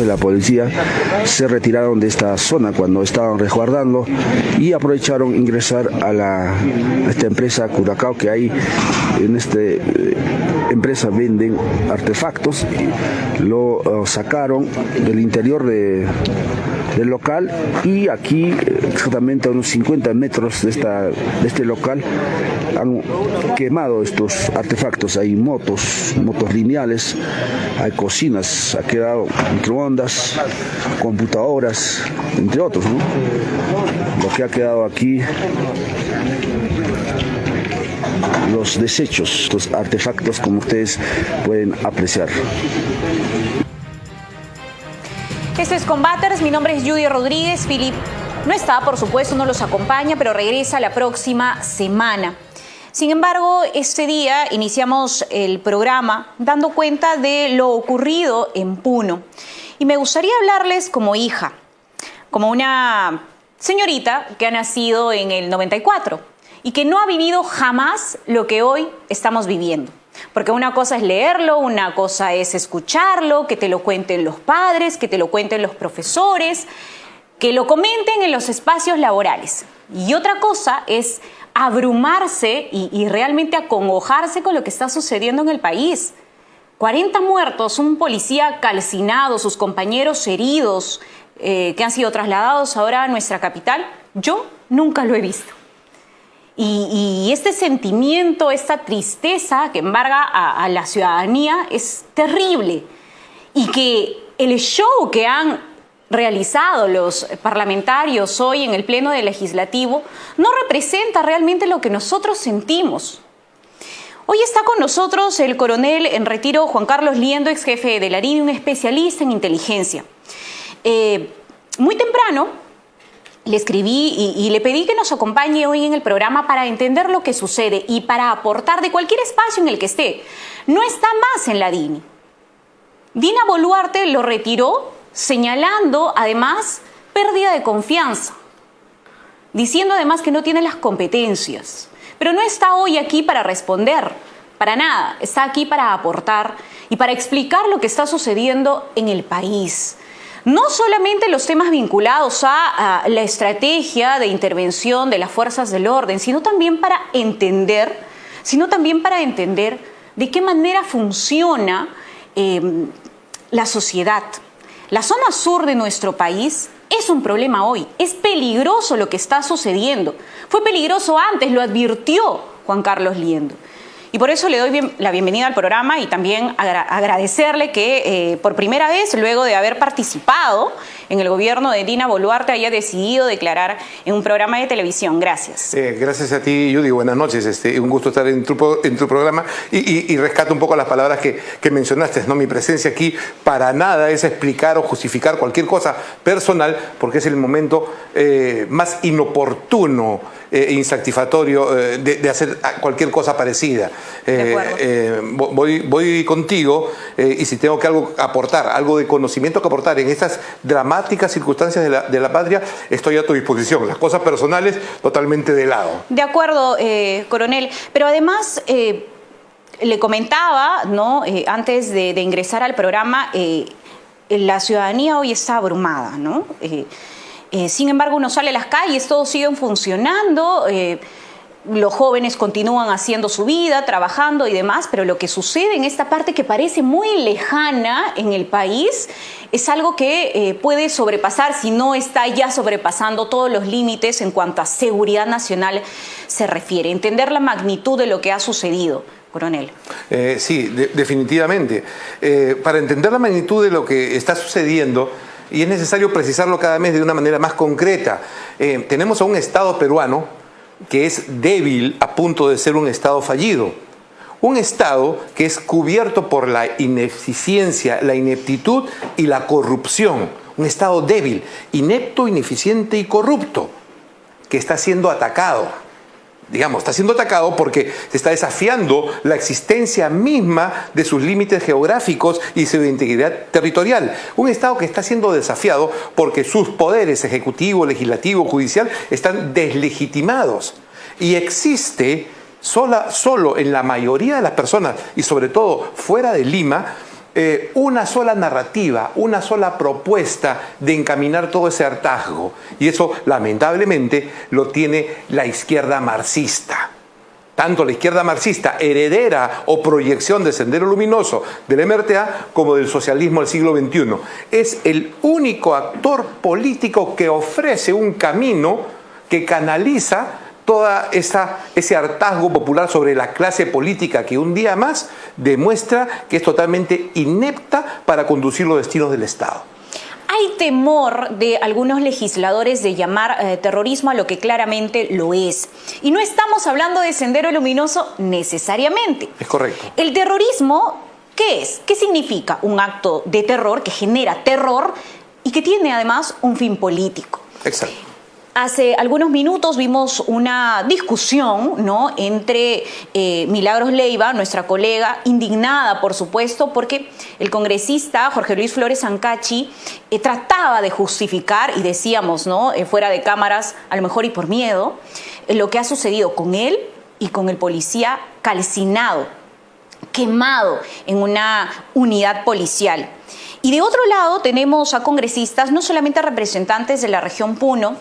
de la policía se retiraron de esta zona cuando estaban resguardando y aprovecharon ingresar a esta empresa Curacao, que hay en esta empresa venden artefactos. Lo sacaron del interior del local y aquí, exactamente a unos 50 metros de este local, han quemado estos artefactos. Hay motos lineales, hay cocinas, ha quedado microondas, computadoras, entre otros, ¿no? Lo que ha quedado aquí, los desechos, estos artefactos, como ustedes pueden apreciar. Esto es Combaters, mi nombre es Judy Rodríguez. Philip no está, por supuesto, no los acompaña, pero regresa la próxima semana. Sin embargo, este día iniciamos el programa dando cuenta de lo ocurrido en Puno. Y me gustaría hablarles como hija, como una señorita que ha nacido en el 94 y que no ha vivido jamás lo que hoy estamos viviendo. Porque una cosa es leerlo, una cosa es escucharlo, que te lo cuenten los padres, que te lo cuenten los profesores, que lo comenten en los espacios laborales. Y otra cosa es abrumarse y realmente acongojarse con lo que está sucediendo en el país. 40 muertos, un policía calcinado, sus compañeros heridos, que han sido trasladados ahora a nuestra capital. Yo nunca lo he visto. Y este sentimiento, esta tristeza que embarga a la ciudadanía es terrible. Y que el show que han realizado los parlamentarios hoy en el Pleno del Legislativo no representa realmente lo que nosotros sentimos. Hoy está con nosotros el coronel en retiro Juan Carlos Liendo, ex jefe de la DINI, un especialista en inteligencia. Muy temprano le escribí y le pedí que nos acompañe hoy en el programa para entender lo que sucede y para aportar de cualquier espacio en el que esté. No está más en la DINI. Dina Boluarte lo retiró, señalando además pérdida de confianza, diciendo además que no tiene las competencias. Pero no está hoy aquí para responder, para nada. Está aquí para aportar y para explicar lo que está sucediendo en el país. No solamente los temas vinculados a la estrategia de intervención de las fuerzas del orden, sino también para entender de qué manera funciona la sociedad. La zona sur de nuestro país es un problema hoy. Es peligroso lo que está sucediendo. Fue peligroso antes, lo advirtió Juan Carlos Liendo. Y por eso le doy la bienvenida al programa y también agradecerle que por primera vez, luego de haber participado en el gobierno de Dina Boluarte, haya decidido declarar en un programa de televisión. Gracias. Gracias a ti, Judy. Buenas noches. Un gusto estar en tu programa y rescato un poco las palabras que mencionaste, ¿no? Mi presencia aquí para nada es explicar o justificar cualquier cosa personal, porque es el momento más inoportuno e insatisfactorio de hacer cualquier cosa parecida. Voy contigo y si tengo que aportar, algo de conocimiento que aportar en estas dramáticas circunstancias de la patria, estoy a tu disposición. Las cosas personales totalmente de lado. De acuerdo, coronel. Pero además, le comentaba, ¿no? Antes de ingresar al programa, la ciudadanía hoy está abrumada, ¿no? Sin embargo, uno sale a las calles, todos siguen funcionando, los jóvenes continúan haciendo su vida, trabajando y demás, pero lo que sucede en esta parte que parece muy lejana en el país es algo que puede sobrepasar, si no está ya sobrepasando todos los límites en cuanto a seguridad nacional se refiere. Entender la magnitud de lo que ha sucedido, coronel. Sí, definitivamente. Para entender la magnitud de lo que está sucediendo, y es necesario precisarlo cada mes de una manera más concreta, tenemos a un Estado peruano que es débil a punto de ser un Estado fallido. Un Estado que es cubierto por la ineficiencia, la ineptitud y la corrupción. Un Estado débil, inepto, ineficiente y corrupto, que está siendo atacado. Digamos, está siendo atacado porque se está desafiando la existencia misma de sus límites geográficos y su integridad territorial. Un Estado que está siendo desafiado porque sus poderes ejecutivo, legislativo, judicial están deslegitimados. Y existe solo en la mayoría de las personas, y sobre todo fuera de Lima, una sola narrativa, una sola propuesta de encaminar todo ese hartazgo. Y eso, lamentablemente, lo tiene la izquierda marxista. Tanto la izquierda marxista, heredera o proyección de Sendero Luminoso, del MRTA, como del socialismo del siglo XXI. Es el único actor político que ofrece un camino que canaliza toda ese hartazgo popular sobre la clase política que un día más demuestra que es totalmente inepta para conducir los destinos del Estado. Hay temor de algunos legisladores de llamar terrorismo a lo que claramente lo es. Y no estamos hablando de Sendero Luminoso necesariamente. Es correcto. El terrorismo, ¿qué es? ¿Qué significa? Un acto de terror que genera terror y que tiene además un fin político. Exacto. Hace algunos minutos vimos una discusión, ¿no?, entre Milagros Leiva, nuestra colega, indignada, por supuesto, porque el congresista Jorge Luis Flores Ancachi trataba de justificar, y decíamos, ¿no?, fuera de cámaras, a lo mejor y por miedo, lo que ha sucedido con él y con el policía calcinado, quemado en una unidad policial. Y de otro lado tenemos a congresistas, no solamente a representantes de la región Puno,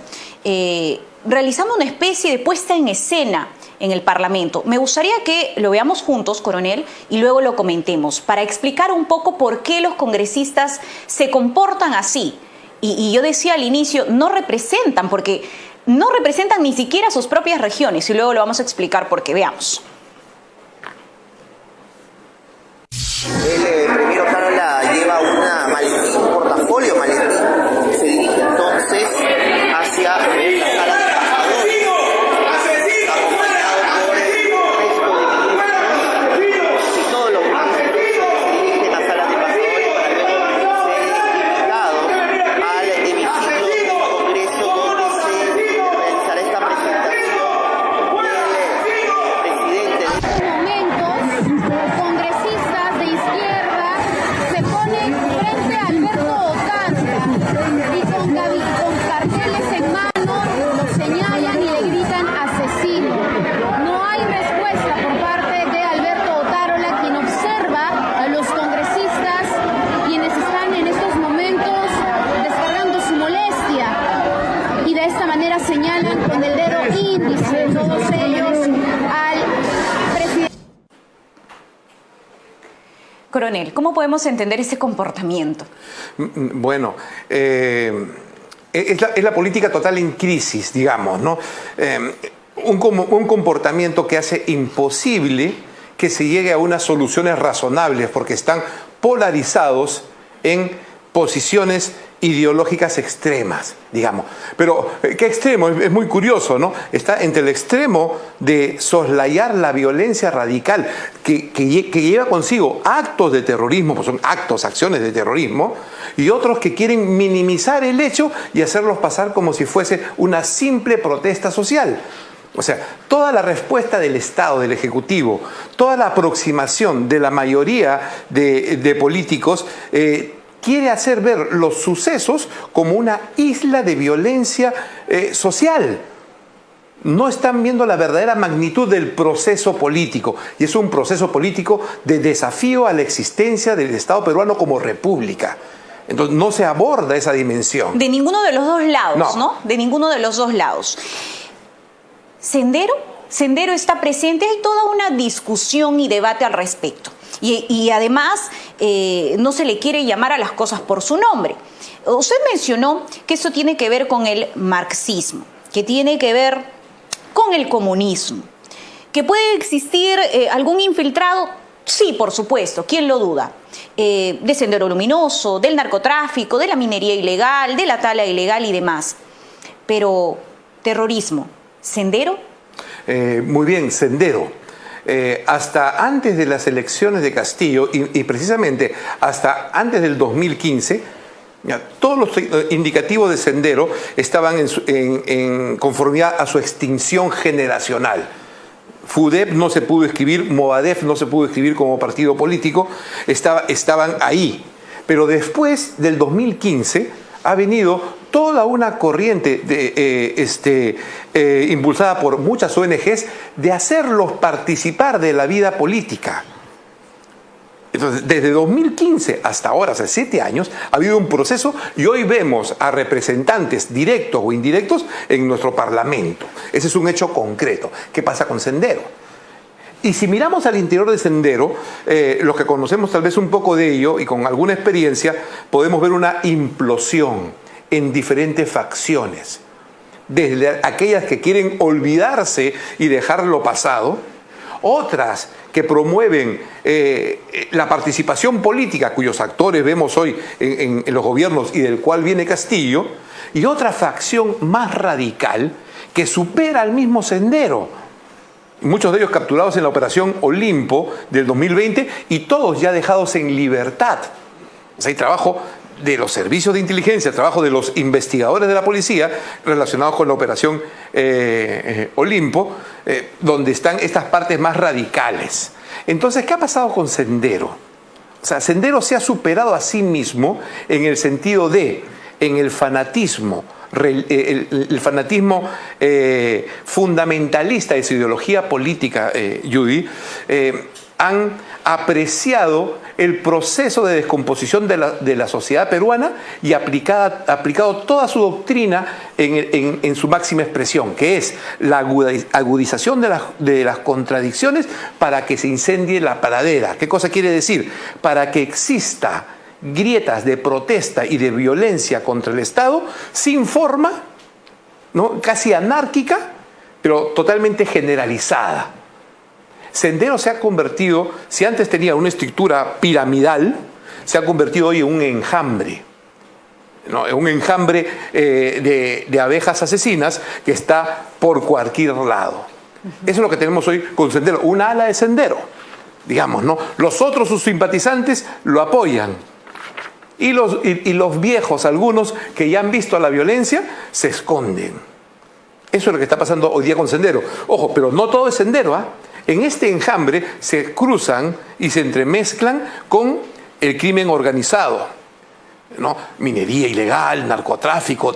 realizando una especie de puesta en escena en el Parlamento. Me gustaría que lo veamos juntos, coronel, y luego lo comentemos, para explicar un poco por qué los congresistas se comportan así. Y yo decía al inicio, no representan, porque no representan ni siquiera sus propias regiones, y luego lo vamos a explicar por qué. Veamos. El primero Carola lleva un portafolio maletín, se dirige entonces hacia la sala de embajadores, acompañado por el resto de ministros y todos los ministros se dirigen a sala de embajadores para luego ser invitados al hemiciclo del Congreso, donde se realizará esta presentación del presidente. En estos momentos, congresistas de izquierda se ponen frente a Alberto Otárola y con carteles en mano lo señalan y le gritan asesino. No hay respuesta por parte de Alberto Otárola, quien observa a los congresistas quienes están en estos momentos descargando su molestia y de esta manera señalan con el dedo índice todos ellos al presidente. Coronel, ¿cómo podemos entender ese comportamiento? Bueno, es la política total en crisis, digamos, ¿no? Un comportamiento que hace imposible que se llegue a unas soluciones razonables porque están polarizados en posiciones ideológicas extremas, digamos. Pero, ¿qué extremo? Es muy curioso, ¿no? Está entre el extremo de soslayar la violencia radical que lleva consigo actos de terrorismo, pues son acciones de terrorismo, y otros que quieren minimizar el hecho y hacerlos pasar como si fuese una simple protesta social. O sea, toda la respuesta del Estado, del Ejecutivo, toda la aproximación de la mayoría de políticos quiere hacer ver los sucesos como una isla de violencia social. No están viendo la verdadera magnitud del proceso político, y es un proceso político de desafío a la existencia del Estado peruano como república. Entonces no se aborda esa dimensión. De ninguno de los dos lados, ¿no? De ninguno de los dos lados. Sendero está presente, hay toda una discusión y debate al respecto. Y además no se le quiere llamar a las cosas por su nombre. Usted mencionó que esto tiene que ver con el marxismo, que tiene que ver con el comunismo, que puede existir algún infiltrado. Sí, por supuesto, ¿quién lo duda? De Sendero Luminoso, del narcotráfico, de la minería ilegal, de la tala ilegal y demás. Pero, terrorismo, ¿Sendero? Muy bien, Sendero. Hasta antes de las elecciones de Castillo y precisamente hasta antes del 2015, todos los indicativos de Sendero estaban en conformidad a su extinción generacional. FUDEP no se pudo escribir, Movadef no se pudo escribir como partido político, estaban ahí. Pero después del 2015 ha venido toda una corriente impulsada por muchas ONGs de hacerlos participar de la vida política. Entonces, desde 2015 hasta ahora, hace 7 años, ha habido un proceso y hoy vemos a representantes directos o indirectos en nuestro Parlamento. Ese es un hecho concreto. ¿Qué pasa con Sendero? Y si miramos al interior de Sendero, los que conocemos tal vez un poco de ello y con alguna experiencia, podemos ver una implosión en diferentes facciones. Desde aquellas que quieren olvidarse y dejar lo pasado, otras que promueven la participación política, cuyos actores vemos hoy en los gobiernos y del cual viene Castillo, y otra facción más radical que supera al mismo Sendero. Muchos de ellos capturados en la Operación Olimpo del 2020 y todos ya dejados en libertad. O sea, hay trabajo de los servicios de inteligencia, trabajo de los investigadores de la policía relacionados con la Operación Olimpo, donde están estas partes más radicales. Entonces, ¿qué ha pasado con Sendero? O sea, Sendero se ha superado a sí mismo en el sentido de, en el fanatismo, el fanatismo fundamentalista de su ideología política, Judy, han apreciado el proceso de descomposición de la sociedad peruana y aplicado toda su doctrina en su máxima expresión, que es la agudización de las contradicciones para que se incendie la pradera. ¿Qué cosa quiere decir? Para que exista grietas de protesta y de violencia contra el Estado sin forma, ¿no? Casi anárquica, pero totalmente generalizada. Sendero se ha convertido, si antes tenía una estructura piramidal, se ha convertido hoy en un enjambre, ¿no? En un enjambre de abejas asesinas que está por cualquier lado. Eso es lo que tenemos hoy con Sendero, una ala de Sendero, digamos, ¿no? Los otros, sus simpatizantes, lo apoyan. Y los viejos, algunos que ya han visto la violencia, se esconden. Eso es lo que está pasando hoy día con Sendero. Ojo, pero no todo es Sendero, ¿ah? En este enjambre se cruzan y se entremezclan con el crimen organizado, ¿no? Minería ilegal, narcotráfico,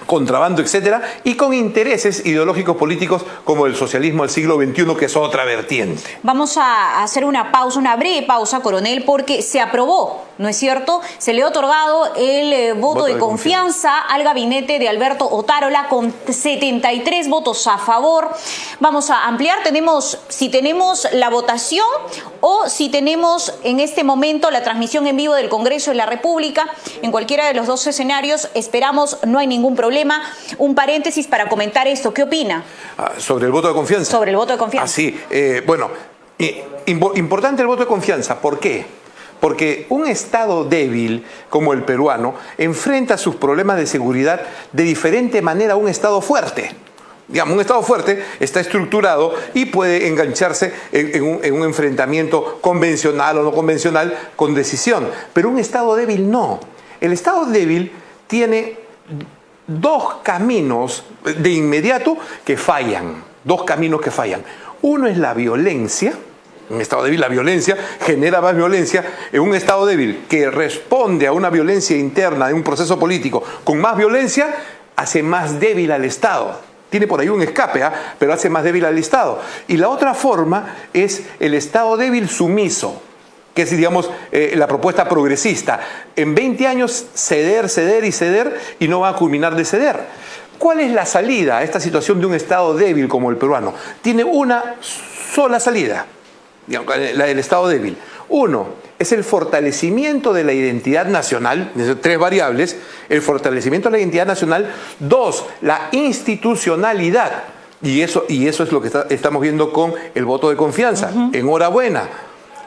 contrabando, etcétera, y con intereses ideológicos políticos como el socialismo del siglo XXI, que es otra vertiente. Vamos a hacer una pausa, una breve pausa, coronel, porque se aprobó, ¿no es cierto? Se le ha otorgado el voto de confianza al gabinete de Alberto Otárola con 73 votos a favor. Vamos a ampliar, si tenemos la votación o si tenemos en este momento la transmisión en vivo del Congreso de la República. En cualquiera de los dos escenarios esperamos, no hay ningún problema. Un paréntesis para comentar esto. ¿Qué opina? ¿Sobre el voto de confianza? Sobre el voto de confianza. Sí. Bueno, importante el voto de confianza. ¿Por qué? Porque un Estado débil como el peruano enfrenta sus problemas de seguridad de diferente manera a un Estado fuerte. Digamos, un Estado fuerte está estructurado y puede engancharse en un enfrentamiento convencional o no convencional con decisión. Pero un Estado débil no. El Estado débil tiene dos caminos de inmediato que fallan. Dos caminos que fallan. Uno es la violencia. En un Estado débil la violencia genera más violencia. En un Estado débil que responde a una violencia interna de un proceso político con más violencia, hace más débil al Estado. Tiene por ahí un escape, pero hace más débil al Estado. Y la otra forma es el Estado débil sumiso, que es, digamos, la propuesta progresista. En 20 años ceder, ceder y ceder y no va a culminar de ceder. ¿Cuál es la salida a esta situación de un Estado débil como el peruano? Tiene una sola salida, digamos, la del Estado débil. Uno, es el fortalecimiento de la identidad nacional, tres variables, el fortalecimiento de la identidad nacional. Dos, la institucionalidad. Y eso es lo que estamos viendo con el voto de confianza. Enhorabuena.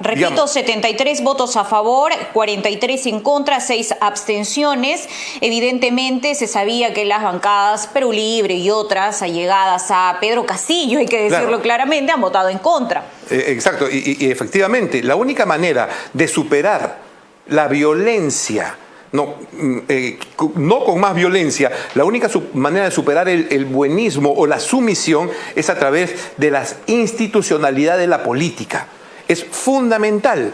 Repito, Digamos, 73 votos a favor, 43 en contra, 6 abstenciones. Evidentemente se sabía que las bancadas Perú Libre y otras allegadas a Pedro Castillo, hay que decirlo claramente, han votado en contra. Exacto, y efectivamente, la única manera de superar la violencia, no con más violencia, la única manera de superar el buenismo o la sumisión es a través de la institucionalidad de la política. Es fundamental.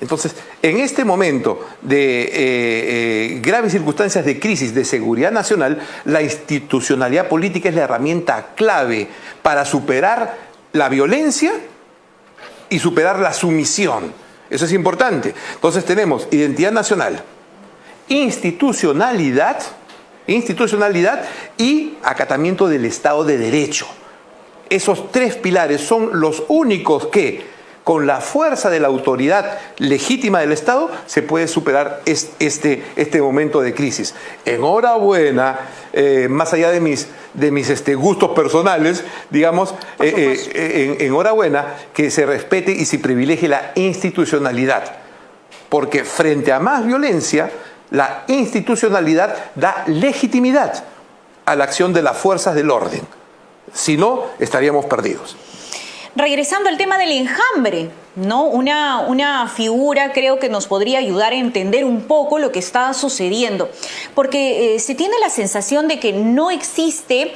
Entonces, en este momento de graves circunstancias de crisis de seguridad nacional, la institucionalidad política es la herramienta clave para superar la violencia y superar la sumisión. Eso es importante. Entonces tenemos identidad nacional, institucionalidad y acatamiento del Estado de Derecho. Esos tres pilares son los únicos que, con la fuerza de la autoridad legítima del Estado, se puede superar este momento de crisis. Enhorabuena, más allá de mis gustos personales, digamos, enhorabuena que se respete y se privilegie la institucionalidad. Porque frente a más violencia, la institucionalidad da legitimidad a la acción de las fuerzas del orden. Si no, estaríamos perdidos. Regresando al tema del enjambre, ¿no? Una figura creo que nos podría ayudar a entender un poco lo que está sucediendo, porque se tiene la sensación de que no existe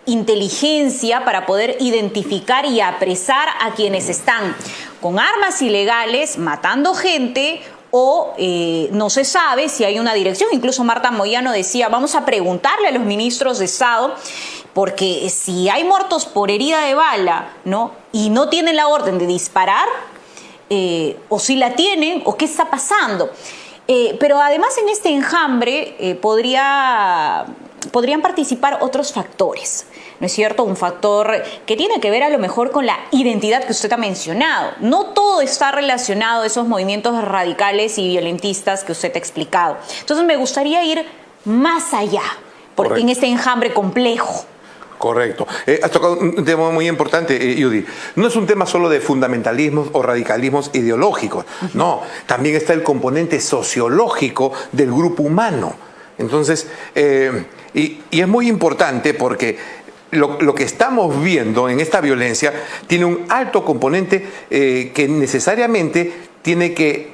inteligencia para poder identificar y apresar a quienes están con armas ilegales, matando gente, o no se sabe si hay una dirección. Incluso Marta Moyano decía, vamos a preguntarle a los ministros de Estado, porque si hay muertos por herida de bala, ¿no? Y no tienen la orden de disparar, o si la tienen, o qué está pasando. Pero además en este enjambre podrían participar otros factores, ¿no es cierto? Un factor que tiene que ver a lo mejor con la identidad que usted ha mencionado. No todo está relacionado a esos movimientos radicales y violentistas que usted ha explicado. Entonces me gustaría ir más allá, en este enjambre complejo. Correcto. Has tocado un tema muy importante, Judy. No es un tema solo de fundamentalismos o radicalismos ideológicos. No, también está el componente sociológico del grupo humano. Entonces, y es muy importante porque lo que estamos viendo en esta violencia tiene un alto componente que necesariamente tiene que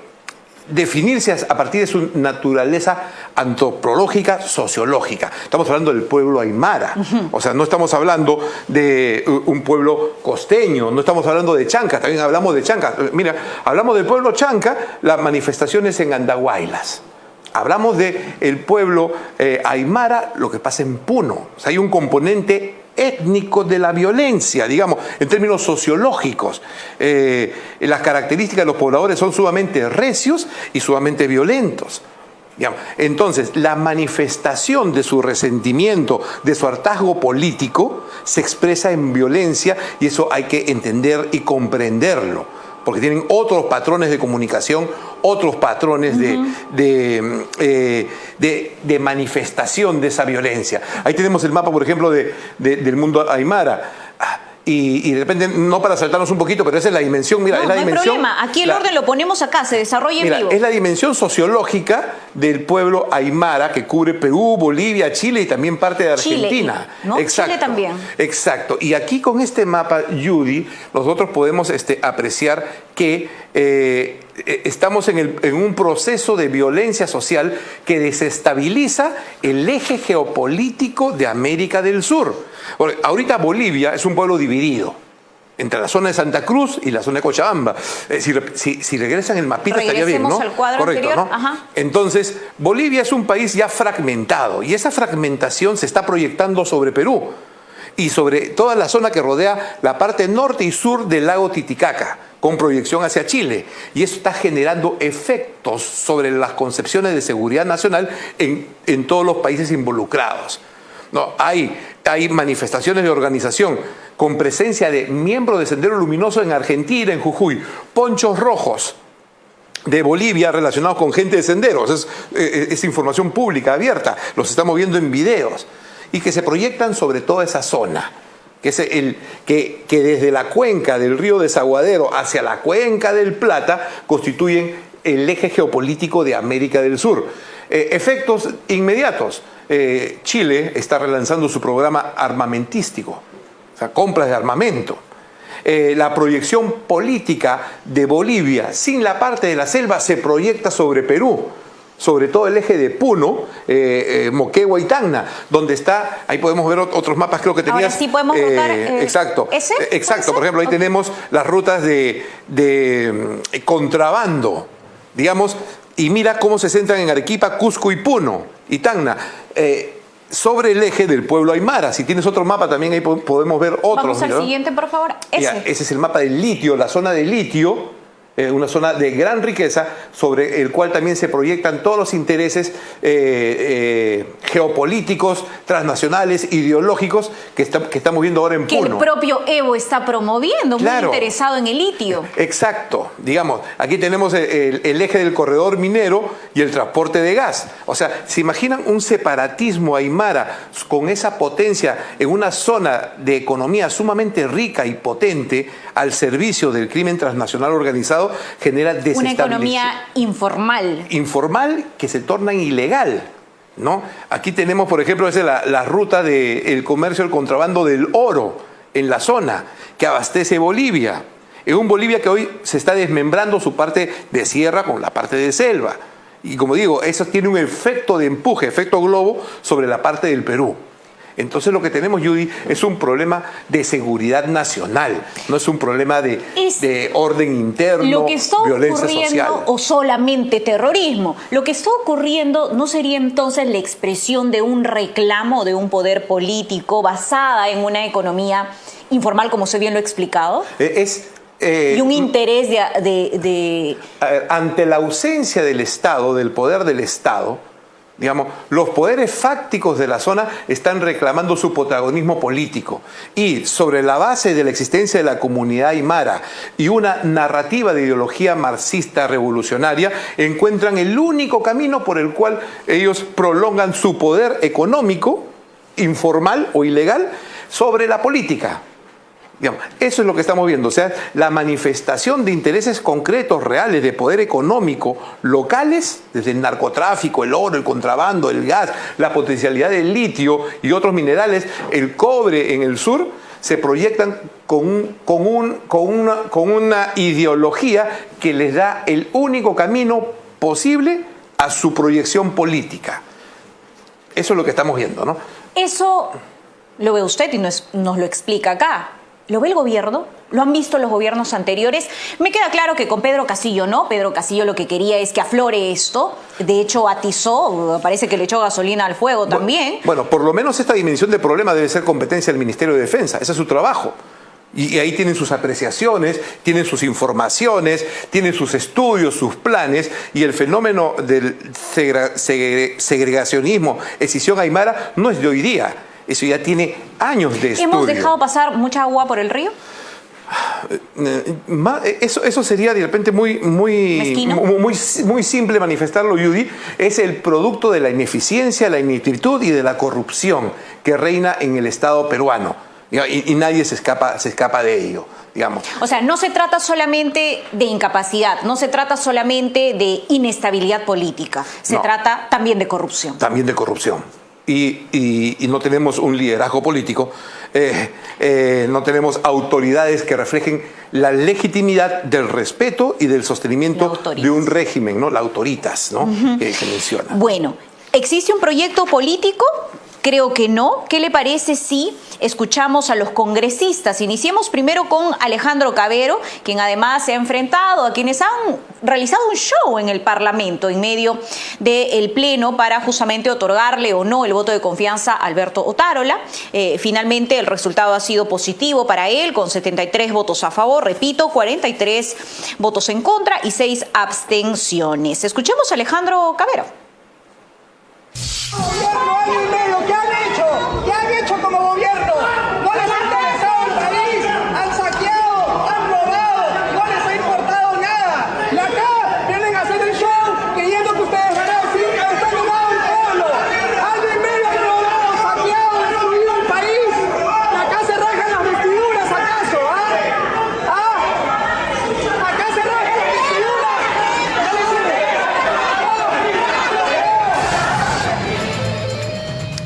definirse a partir de su naturaleza antropológica, sociológica. Estamos hablando del pueblo aymara, o sea, no estamos hablando de un pueblo costeño, no estamos hablando de chancas, también hablamos de chancas. Mira, hablamos del pueblo chanca, las manifestaciones en Andahuaylas. Hablamos del pueblo aymara, lo que pasa en Puno. O sea, hay un componente étnico de la violencia, digamos, en términos sociológicos. Las características de los pobladores son sumamente recios y sumamente violentos. Digamos. Entonces, la manifestación de su resentimiento, de su hartazgo político, se expresa en violencia y eso hay que entender y comprenderlo, porque tienen otros patrones de comunicación, otros patrones de manifestación de esa violencia. Ahí tenemos el mapa, por ejemplo, del mundo aymara. Y de repente, no para saltarnos un poquito, pero esa es la dimensión, mira, no, es la no dimensión. hay problema, aquí el orden lo ponemos acá, se desarrolla en vivo. Es la dimensión sociológica del pueblo aymara que cubre Perú, Bolivia, Chile y también parte de Argentina. Chile, ¿no? Chile también. Exacto. Y aquí con este mapa, Judy, nosotros podemos apreciar que estamos en un proceso de violencia social que desestabiliza el eje geopolítico de América del Sur. Porque ahorita Bolivia es un pueblo dividido entre la zona de Santa Cruz y la zona de Cochabamba. Si regresan el mapita estaría bien, ¿no? Al cuadro correcto, anterior. ¿no? Ajá. Entonces, Bolivia es un país ya fragmentado y esa fragmentación se está proyectando sobre Perú y sobre toda la zona que rodea la parte norte y sur del lago Titicaca, con proyección hacia Chile. Y eso está generando efectos sobre las concepciones de seguridad nacional en todos los países involucrados. No, hay manifestaciones de organización con presencia de miembros de Sendero Luminoso en Argentina, en Jujuy, ponchos rojos de Bolivia relacionados con gente de senderos. Es información pública, abierta, los estamos viendo en videos, y que se proyectan sobre toda esa zona, que es que desde la cuenca del río Desaguadero hacia la cuenca del Plata constituyen el eje geopolítico de América del Sur. Efectos inmediatos. Chile está relanzando su programa armamentístico, o sea, compras de armamento. La proyección política de Bolivia sin la parte de la selva se proyecta sobre Perú, sobre todo el eje de Puno, Moquegua y Tacna, donde está, ahí podemos ver otros mapas, creo que tenías. Ahora sí podemos votar. Exacto. ¿Ese? Exacto, por ejemplo, ahí tenemos las rutas de contrabando, digamos, y mira cómo se centran en Arequipa, Cusco y Puno y Tacna, sobre el eje del pueblo aymara. Si tienes otro mapa también ahí podemos ver otros. Vamos al siguiente, por favor. Ese es el mapa del litio, la zona de litio una zona de gran riqueza sobre el cual también se proyectan todos los intereses geopolíticos, transnacionales, ideológicos que estamos viendo ahora en Que Puno. el propio Evo está promoviendo, Claro. muy interesado en el litio. Exacto, digamos, aquí tenemos el eje del corredor minero y el transporte de gas. O sea, ¿se imaginan un separatismo aymara con esa potencia en una zona de economía sumamente rica y potente al servicio del crimen transnacional organizado? Genera Una desestabilización. economía informal. Informal que se torna ilegal, ¿no? Aquí tenemos, por ejemplo, la ruta del comercio, el contrabando del oro en la zona que abastece Bolivia. En un Bolivia que hoy se está desmembrando su parte de sierra con la parte de selva. Y como digo, eso tiene un efecto de empuje, efecto globo sobre la parte del Perú. Entonces lo que tenemos, Judy, es un problema de seguridad nacional, no es un problema de orden interno, Lo que está violencia ocurriendo, social. o solamente terrorismo, lo que está ocurriendo no sería entonces la expresión de un reclamo de un poder político basada en una economía informal, como usted bien lo ha explicado, y un interés de A ver, ante la ausencia del Estado, del poder del Estado, digamos, los poderes fácticos de la zona están reclamando su protagonismo político. Y sobre la base de la existencia de la comunidad aymara y una narrativa de ideología marxista revolucionaria, encuentran el único camino por el cual ellos prolongan su poder económico, informal o ilegal, sobre la política. Digamos, eso es lo que estamos viendo, o sea, la manifestación de intereses concretos, reales, de poder económico, locales, desde el narcotráfico, el oro, el contrabando, el gas, la potencialidad del litio y otros minerales, el cobre en el sur, se proyectan con una ideología que les da el único camino posible a su proyección política. Eso es lo que estamos viendo, ¿no? Eso lo ve usted y nos lo explica acá. ¿Lo ve el gobierno? ¿Lo han visto los gobiernos anteriores? Me queda claro que con Pedro Castillo no. Pedro Castillo lo que quería es que aflore esto. De hecho, atizó, parece que le echó gasolina al fuego también. Bueno, por lo menos esta dimensión de problema debe ser competencia del Ministerio de Defensa. Ese es su trabajo. Y ahí tienen sus apreciaciones, tienen sus informaciones, tienen sus estudios, sus planes, y el fenómeno del segregacionismo, escisión aymara, no es de hoy día. Eso ya tiene años de estudio. ¿Hemos dejado pasar mucha agua por el río? Eso sería de repente muy simple manifestarlo, Judy. Es el producto de la ineficiencia, la ineptitud y de la corrupción que reina en el Estado peruano. Y nadie se escapa de ello, digamos. O sea, no se trata solamente de incapacidad, no se trata solamente de inestabilidad política, se trata también de corrupción. También de corrupción. Y no tenemos un liderazgo político, no tenemos autoridades que reflejen la legitimidad del respeto y del sostenimiento de un régimen, ¿no? La autoritas, ¿no? Que se menciona. Bueno, ¿existe un proyecto político? Creo que no. ¿Qué le parece si escuchamos a los congresistas? Iniciemos primero con Alejandro Cabero, quien además se ha enfrentado a quienes han realizado un show en el Parlamento en medio del Pleno para justamente otorgarle o no el voto de confianza a Alberto Otárola. Finalmente el resultado ha sido positivo para él, con 73 votos a favor, repito, 43 votos en contra y 6 abstenciones. Escuchemos a Alejandro Cabero. Gobierno, año y medio, ¿qué han hecho? ¿Qué han hecho como gobierno? No les ha interesado el país, han saqueado, han robado, no les ha importado nada. Y acá vienen a hacer el show creyendo que ustedes van a decir que están ganando el pueblo. Año y medio han robado, saqueado, destruido el país. Y acá se rajan las vestiduras, ¿acaso? Acá se rajan las vestiduras. No les sirve.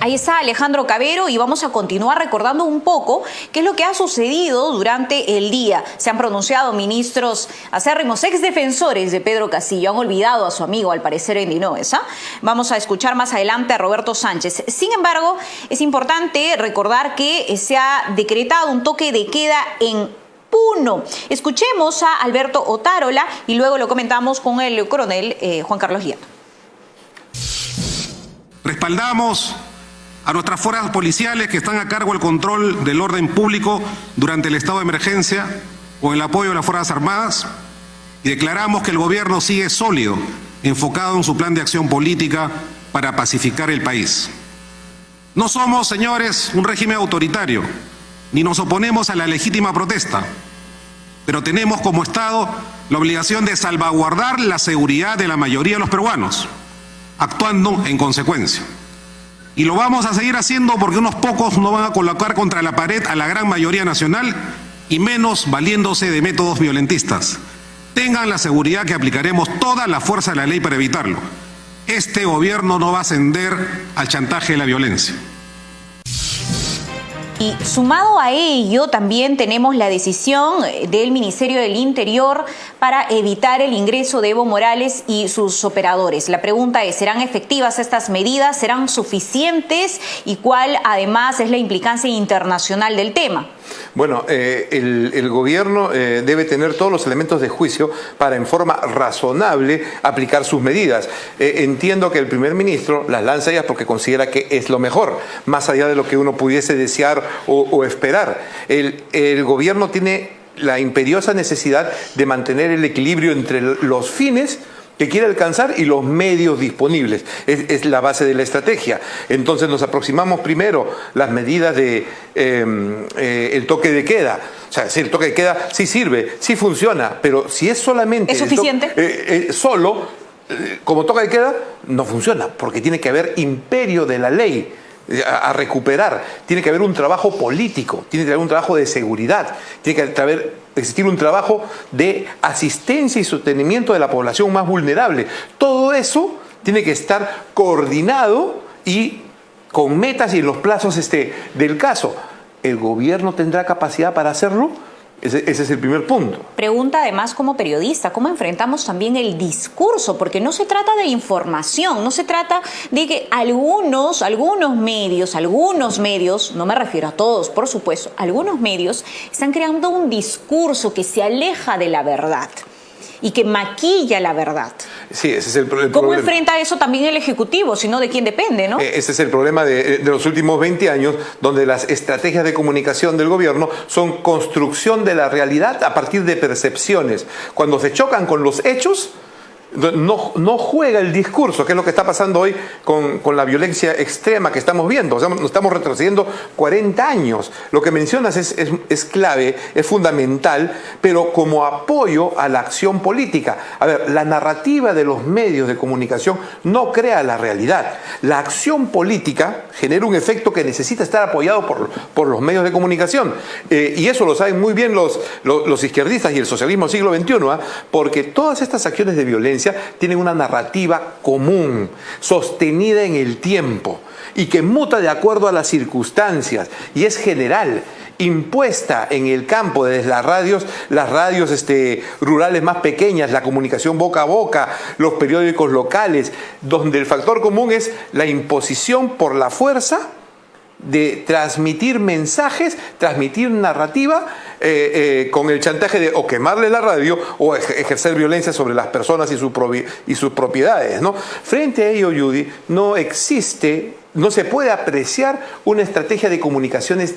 Ahí está Alejandro Cabero y vamos a continuar recordando un poco qué es lo que ha sucedido durante el día. Se han pronunciado ministros acérrimos, exdefensores de Pedro Castillo. Han olvidado a su amigo, al parecer, en Linares. Vamos a escuchar más adelante a Roberto Sánchez. Sin embargo, es importante recordar que se ha decretado un toque de queda en Puno. Escuchemos a Alberto Otárola y luego lo comentamos con el coronel Juan Carlos Liato. Respaldamos a nuestras fuerzas policiales que están a cargo del control del orden público durante el estado de emergencia con el apoyo de las Fuerzas Armadas y declaramos que el gobierno sigue sólido, enfocado en su plan de acción política para pacificar el país. No somos, señores, un régimen autoritario, ni nos oponemos a la legítima protesta, pero tenemos como Estado la obligación de salvaguardar la seguridad de la mayoría de los peruanos, actuando en consecuencia. Y lo vamos a seguir haciendo porque unos pocos no van a colocar contra la pared a la gran mayoría nacional y menos valiéndose de métodos violentistas. Tengan la seguridad que aplicaremos toda la fuerza de la ley para evitarlo. Este gobierno no va a ascender al chantaje de la violencia. Y sumado a ello, también tenemos la decisión del Ministerio del Interior para evitar el ingreso de Evo Morales y sus operadores. La pregunta es, ¿serán efectivas estas medidas? ¿Serán suficientes? ¿Y cuál, además, es la implicancia internacional del tema? Bueno, el gobierno debe tener todos los elementos de juicio para en forma razonable aplicar sus medidas. Entiendo que el primer ministro las lanza ellas porque considera que es lo mejor, más allá de lo que uno pudiese desear o esperar. El gobierno tiene la imperiosa necesidad de mantener el equilibrio entre los fines que quiere alcanzar y los medios disponibles. Es la base de la estrategia. Entonces nos aproximamos primero las medidas de el toque de queda. O sea, si el toque de queda sí sirve, sí funciona, pero si es solamente... ¿Es suficiente? Como toque de queda, no funciona, porque tiene que haber imperio de la ley a recuperar. Tiene que haber un trabajo político, tiene que haber un trabajo de seguridad, tiene que existir un trabajo de asistencia y sostenimiento de la población más vulnerable. Todo eso tiene que estar coordinado y con metas y en los plazos del caso. ¿El gobierno tendrá capacidad para hacerlo? Ese es el primer punto. Pregunta además como periodista, ¿cómo enfrentamos también el discurso? Porque no se trata de información, no se trata de que algunos medios, no me refiero a todos, por supuesto, algunos medios están creando un discurso que se aleja de la verdad y que maquilla la verdad. Sí, ese es el problema. ¿Cómo enfrenta eso también el Ejecutivo? Si no, ¿de quién depende, no? Ese es el problema de los últimos 20 años, donde las estrategias de comunicación del gobierno son construcción de la realidad a partir de percepciones. Cuando se chocan con los hechos, no juega el discurso, que es lo que está pasando hoy con la violencia extrema que estamos viendo. O sea, nos estamos retrocediendo 40 años. Lo que mencionas es clave, es fundamental, pero como apoyo a la acción política. A ver, la narrativa de los medios de comunicación no crea la realidad. La acción política genera un efecto que necesita estar apoyado por los medios de comunicación. Y eso lo saben muy bien los izquierdistas y el socialismo del siglo XXI, porque todas estas acciones de violencia tienen una narrativa común, sostenida en el tiempo y que muta de acuerdo a las circunstancias y es general, impuesta en el campo desde las radios rurales más pequeñas, la comunicación boca a boca, los periódicos locales, donde el factor común es la imposición por la fuerza de transmitir mensajes, transmitir narrativa con el chantaje de o quemarle la radio o ejercer violencia sobre las personas y sus propiedades, ¿no? Frente a ello, Judy, no se puede apreciar una estrategia de comunicaciones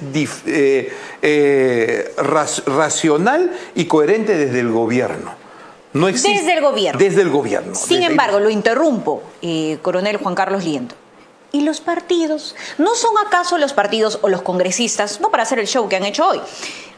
racional y coherente desde el gobierno. No existe. Desde el gobierno. Desde el gobierno. Sin embargo, lo interrumpo, coronel Juan Carlos Liendo. ¿Y los partidos? ¿No son acaso los partidos o los congresistas, no para hacer el show que han hecho hoy,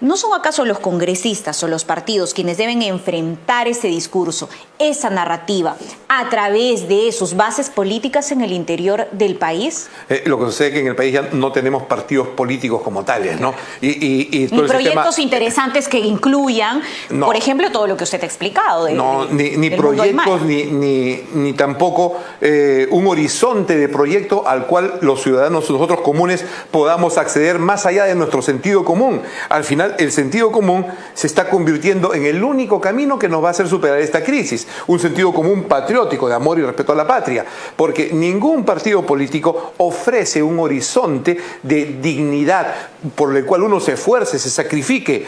no son acaso los congresistas o los partidos quienes deben enfrentar ese discurso, esa narrativa, a través de sus bases políticas en el interior del país? Lo que sucede es que en el país ya no tenemos partidos políticos como tales, ¿no? Y todo ni proyectos interesantes que incluyan, no, por ejemplo, todo lo que usted ha explicado. Ni proyectos, ni tampoco un horizonte de proyecto al cual los ciudadanos, nosotros comunes, podamos acceder más allá de nuestro sentido común. Al final, el sentido común se está convirtiendo en el único camino que nos va a hacer superar esta crisis. Un sentido común patriótico, de amor y respeto a la patria. Porque ningún partido político ofrece un horizonte de dignidad por el cual uno se esfuerce, se sacrifique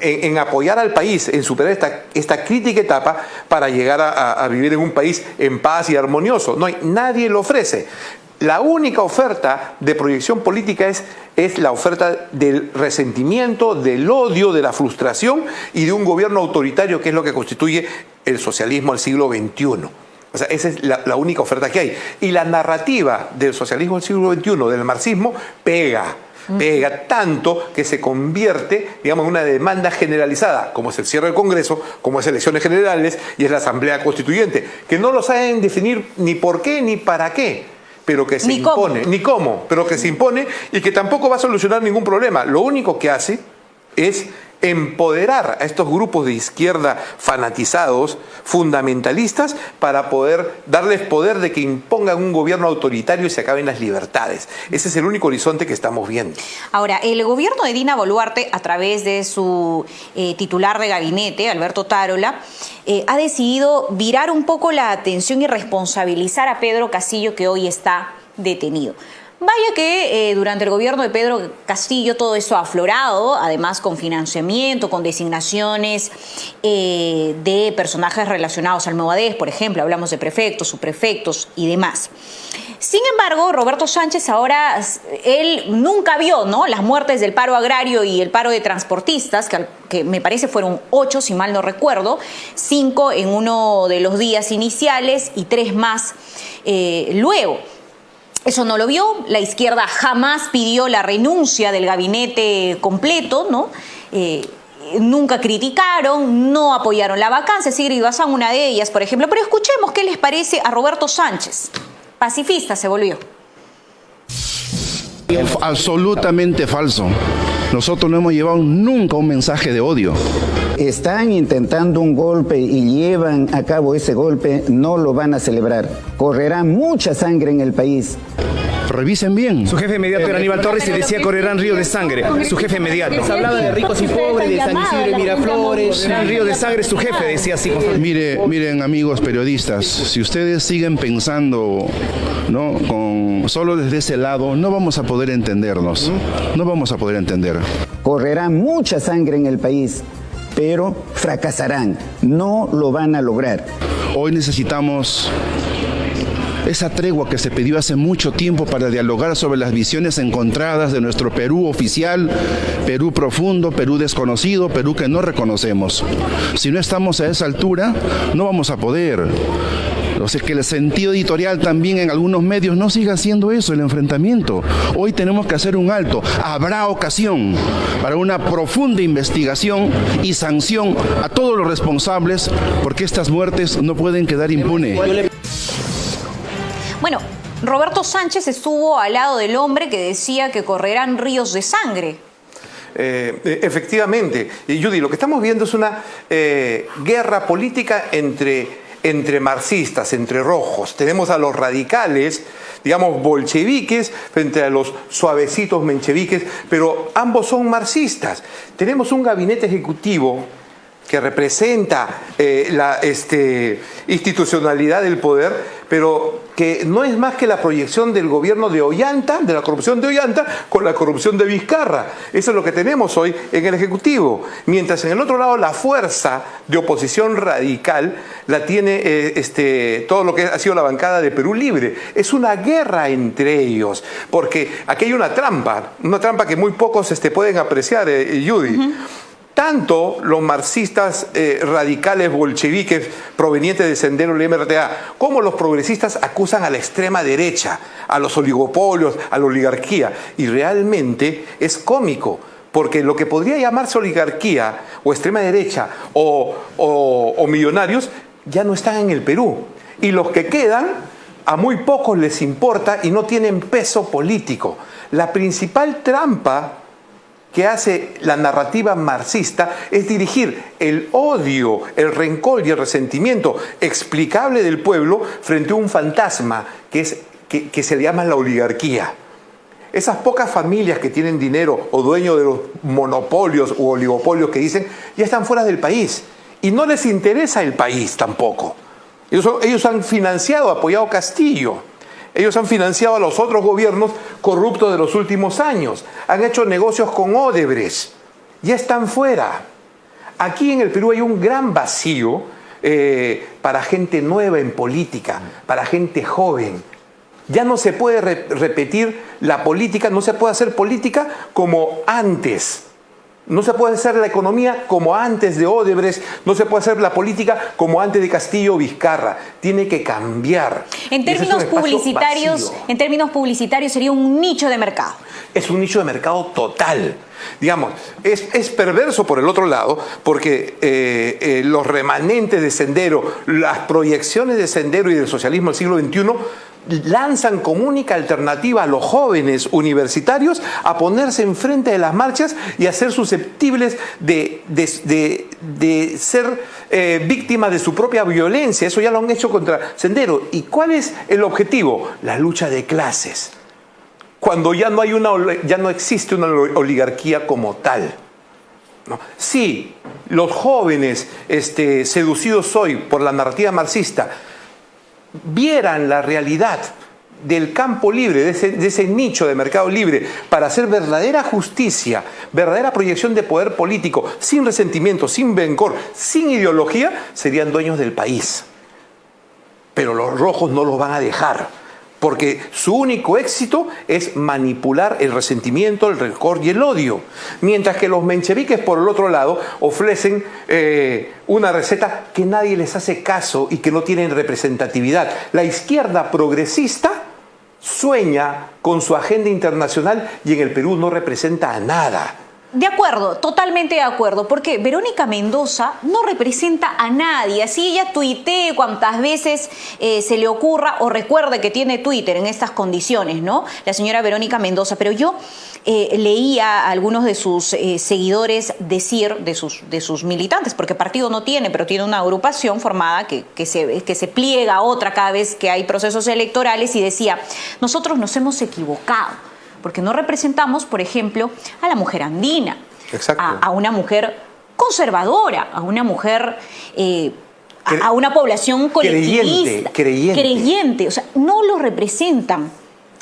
en apoyar al país, en superar esta crítica etapa para llegar a vivir en un país en paz y armonioso. No hay, nadie lo ofrece. La única oferta de proyección política es la oferta del resentimiento, del odio, de la frustración y de un gobierno autoritario, que es lo que constituye el socialismo del siglo XXI. O sea, esa es la única oferta que hay. Y la narrativa del socialismo del siglo XXI, del marxismo, pega tanto que se convierte, digamos, en una demanda generalizada, como es el cierre del Congreso, como es elecciones generales y es la Asamblea Constituyente, que no lo saben definir ni por qué ni para qué, pero que se impone, ni cómo, pero que se impone y que tampoco va a solucionar ningún problema. Lo único que hace es empoderar a estos grupos de izquierda fanatizados, fundamentalistas, para poder darles poder de que impongan un gobierno autoritario y se acaben las libertades. Ese es el único horizonte que estamos viendo. Ahora, el gobierno de Dina Boluarte, a través de su titular de gabinete, Alberto Tarola, ha decidido virar un poco la atención y responsabilizar a Pedro Castillo, que hoy está detenido. Vaya que durante el gobierno de Pedro Castillo todo eso ha aflorado, además con financiamiento, con designaciones de personajes relacionados al Movadef, por ejemplo, hablamos de prefectos, subprefectos y demás. Sin embargo, Roberto Sánchez ahora, él nunca vio, ¿no?, las muertes del paro agrario y el paro de transportistas, que me parece fueron 8, si mal no recuerdo, 5 en uno de los días iniciales y 3 más luego. Eso no lo vio, la izquierda jamás pidió la renuncia del gabinete completo, ¿no? Nunca criticaron, no apoyaron la vacancia, Sigrid Bazán, una de ellas, por ejemplo. Pero escuchemos qué les parece a Roberto Sánchez. Pacifista se volvió. Absolutamente falso. Nosotros no hemos llevado nunca un mensaje de odio. Están intentando un golpe y llevan a cabo ese golpe, no lo van a celebrar. Correrá mucha sangre en el país. Revisen bien. Su jefe inmediato era Aníbal Torres y decía correrán ríos de sangre. Su jefe inmediato. Se hablaba de ricos y pobres, de San Isidro y Miraflores. Río de sangre, su jefe decía así. Miren, amigos periodistas, si ustedes siguen pensando, ¿no?, solo desde ese lado, no vamos a poder entendernos. No vamos a poder entender. Correrá mucha sangre en el país, pero fracasarán. No lo van a lograr. Hoy necesitamos esa tregua que se pidió hace mucho tiempo para dialogar sobre las visiones encontradas de nuestro Perú oficial, Perú profundo, Perú desconocido, Perú que no reconocemos. Si no estamos a esa altura, no vamos a poder. O sea, que el sentido editorial también en algunos medios no siga siendo eso, el enfrentamiento. Hoy tenemos que hacer un alto. Habrá ocasión para una profunda investigación y sanción a todos los responsables, porque estas muertes no pueden quedar impunes. Bueno, Roberto Sánchez estuvo al lado del hombre que decía que correrán ríos de sangre. Efectivamente. Y Judy, lo que estamos viendo es una guerra política entre marxistas, entre rojos. Tenemos a los radicales, digamos, bolcheviques, frente a los suavecitos mencheviques, pero ambos son marxistas. Tenemos un gabinete ejecutivo que representa la institucionalidad del poder, pero que no es más que la proyección del gobierno de Ollanta, de la corrupción de Ollanta, con la corrupción de Vizcarra. Eso es lo que tenemos hoy en el Ejecutivo. Mientras en el otro lado la fuerza de oposición radical la tiene todo lo que ha sido la bancada de Perú Libre. Es una guerra entre ellos, porque aquí hay una trampa que muy pocos pueden apreciar, Judy. Tanto los marxistas radicales bolcheviques provenientes del Sendero del MRTA como los progresistas acusan a la extrema derecha, a los oligopolios, a la oligarquía. Y realmente es cómico, porque lo que podría llamarse oligarquía o extrema derecha o millonarios ya no están en el Perú. Y los que quedan, a muy pocos les importa y no tienen peso político. La principal trampa que hace la narrativa marxista es dirigir el odio, el rencor y el resentimiento explicable del pueblo frente a un fantasma que se le llama la oligarquía. Esas pocas familias que tienen dinero o dueños de los monopolios u oligopolios que dicen, ya están fuera del país y no les interesa el país tampoco. Ellos han financiado, apoyado a Castillo. Ellos han financiado a los otros gobiernos corruptos de los últimos años. Han hecho negocios con Odebrecht. Ya están fuera. Aquí en el Perú hay un gran vacío para gente nueva en política, para gente joven. Ya no se puede repetir la política, no se puede hacer política como antes. No se puede hacer la economía como antes de Odebrecht, no se puede hacer la política como antes de Castillo o Vizcarra. Tiene que cambiar. En términos publicitarios sería un nicho de mercado. Es un nicho de mercado total. Digamos, es perverso por el otro lado, porque los remanentes de Sendero, las proyecciones de Sendero y del socialismo del siglo XXI lanzan como única alternativa a los jóvenes universitarios a ponerse enfrente de las marchas y a ser susceptibles de ser víctimas de su propia violencia. Eso ya lo han hecho contra Sendero. ¿Y cuál es el objetivo? La lucha de clases. Cuando ya no existe una oligarquía como tal. ¿No? Sí, los jóvenes seducidos hoy por la narrativa marxista vieran la realidad del campo libre, de ese nicho de mercado libre, para hacer verdadera justicia, verdadera proyección de poder político, sin resentimiento, sin rencor, sin ideología, serían dueños del país. Pero los rojos no los van a dejar, porque su único éxito es manipular el resentimiento, el rencor y el odio. Mientras que los mencheviques, por el otro lado, ofrecen una receta que nadie les hace caso y que no tienen representatividad. La izquierda progresista sueña con su agenda internacional y en el Perú no representa a nada. De acuerdo, totalmente de acuerdo, porque Verónica Mendoza no representa a nadie. Así ella tuitee cuantas veces se le ocurra o recuerde que tiene Twitter en estas condiciones, ¿no? La señora Verónica Mendoza. Pero yo leía a algunos de sus seguidores decir, de sus militantes, porque partido no tiene, pero tiene una agrupación formada que se pliega a otra cada vez que hay procesos electorales, y decía: nosotros nos hemos equivocado, porque no representamos, por ejemplo, a la mujer andina, a una mujer conservadora, a una mujer, a una población colectivista, creyente. O sea, no lo representan.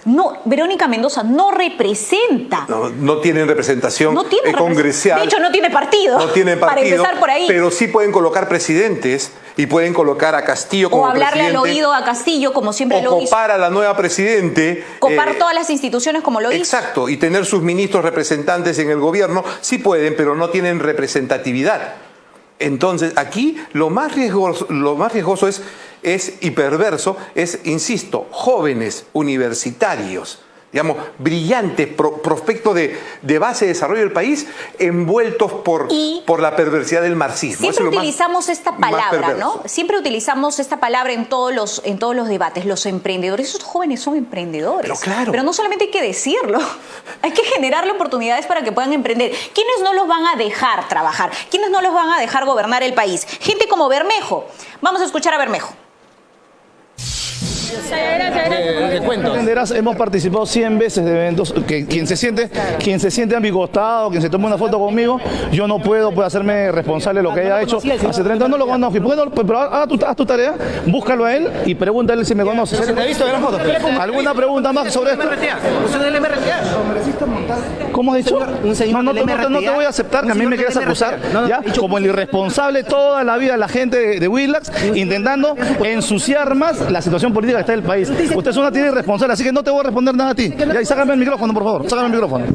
No, Verónica Mendoza no representa. No tienen representación congresal. De hecho, no tiene partido. No tiene partido. Para empezar por ahí. Pero sí pueden colocar presidentes y pueden colocar a Castillo como presidente. O hablarle al oído a Castillo, como siempre lo hizo. O copar a la nueva presidente. Copar todas las instituciones como lo hizo. Exacto. Y tener sus ministros representantes en el gobierno. Sí pueden, pero no tienen representatividad. Entonces, aquí lo más riesgoso y perverso es, insisto, jóvenes universitarios, digamos, brillantes, prospectos de base de desarrollo del país, envueltos por la perversidad del marxismo. Siempre utilizamos esta palabra, ¿no? Siempre utilizamos esta palabra en todos los debates, los emprendedores. Esos jóvenes son emprendedores. Pero claro. Pero no solamente hay que decirlo, hay que generarle oportunidades para que puedan emprender. ¿Quiénes no los van a dejar trabajar? ¿Quiénes no los van a dejar gobernar el país? Gente como Bermejo. Vamos a escuchar a Bermejo. Hemos participado 100 veces de eventos. Quien se siente a mi costado, quien se toma una foto conmigo, yo no puedo hacerme responsable de lo que haya hecho. Hace 30 años no lo conozco. Pero haz tu tarea, búscalo a él y pregúntale si me conoce. ¿Se te ha visto gran foto? ¿Alguna pregunta más sobre esto? ¿Cómo has dicho? No te voy a aceptar que a mí me quieras acusar, ¿ya? Como el irresponsable toda la vida, la gente de Willax, intentando ensuciar más la situación política que está en el país. Usted es una tía irresponsable, así que no te voy a responder nada a ti. Ya, y sácame el micrófono, por favor. Sácame el micrófono.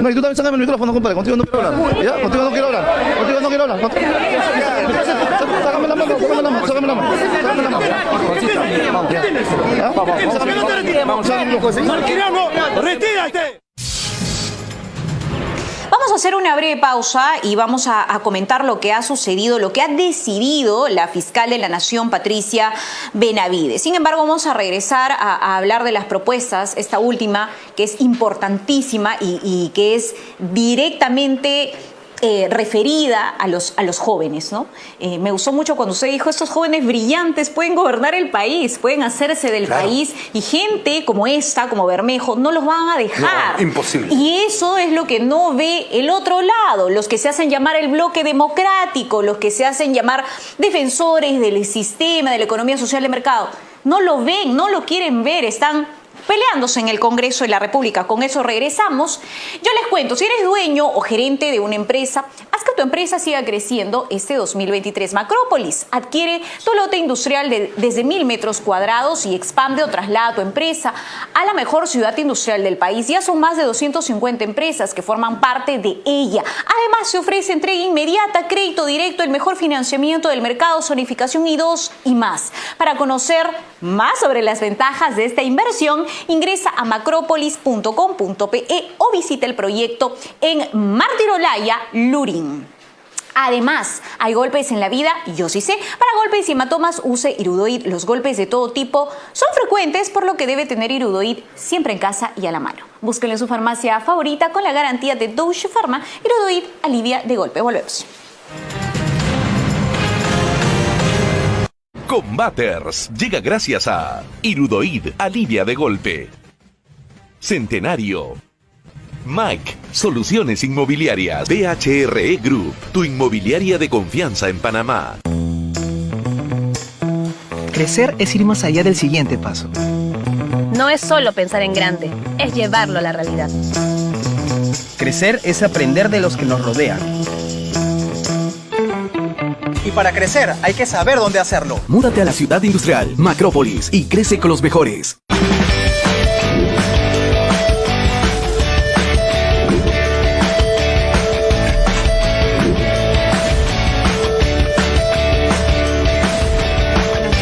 No, y tú también sácame el micrófono, compadre. Contigo no quiero hablar. ¿Ya? Contigo no quiero hablar. Sácame la mano. ¡Retírate! Vamos a hacer una breve pausa y vamos a comentar lo que ha sucedido, lo que ha decidido la fiscal de la Nación, Patricia Benavides. Sin embargo, vamos a regresar a hablar de las propuestas, esta última, que es importantísima y que es directamente referida a los jóvenes, ¿no? Me gustó mucho cuando usted dijo: estos jóvenes brillantes pueden gobernar el país, pueden hacerse del país, y gente como esta, como Bermejo, no los van a dejar. No, imposible. Y eso es lo que no ve el otro lado, los que se hacen llamar el bloque democrático, los que se hacen llamar defensores del sistema, de la economía social de mercado. no lo ven, no lo quieren ver, están peleándose en el Congreso de la República. Con eso regresamos. Yo les cuento, si eres dueño o gerente de una empresa, haz que tu empresa siga creciendo este 2023. Macrópolis adquiere tu lote industrial desde 1.000 metros cuadrados y expande o traslada tu empresa a la mejor ciudad industrial del país. Ya son más de 250 empresas que forman parte de ella. Además, se ofrece entrega inmediata, crédito directo, el mejor financiamiento del mercado, zonificación I2 y más. Para conocer más sobre las ventajas de esta inversión, ingresa a macropolis.com.pe o visita el proyecto en Martirolaya, Lurín. Además, hay golpes en la vida, yo sí sé. Para golpes y hematomas, use Irudoid. Los golpes de todo tipo son frecuentes, por lo que debe tener Irudoid siempre en casa y a la mano. Búsquenlo en su farmacia favorita con la garantía de Deutsche Pharma. Irudoid alivia de golpe. Volvemos. Combaters llega gracias a Irudoid, alivia de golpe. Centenario. Mike, soluciones inmobiliarias. DHRE Group, tu inmobiliaria de confianza en Panamá. Crecer es ir más allá del siguiente paso. No es solo pensar en grande, es llevarlo a la realidad. Crecer es aprender de los que nos rodean. Y para crecer hay que saber dónde hacerlo. Múdate a la ciudad industrial, Macrópolis, y crece con los mejores.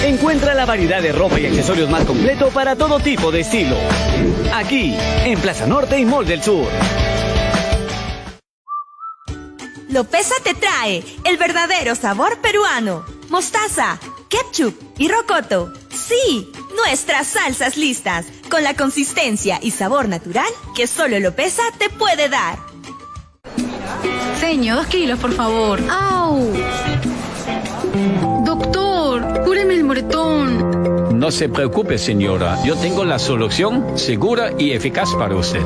Encuentra la variedad de ropa y accesorios más completo para todo tipo de estilo. Aquí, en Plaza Norte y Mall del Sur. Lopeza te trae el verdadero sabor peruano. Mostaza, ketchup y rocoto. Sí, nuestras salsas listas, con la consistencia y sabor natural que solo Lopeza te puede dar. Señor, 2 kilos, por favor. ¡Au! Doctor, cúreme el moretón. No se preocupe, señora. Yo tengo la solución segura y eficaz para usted.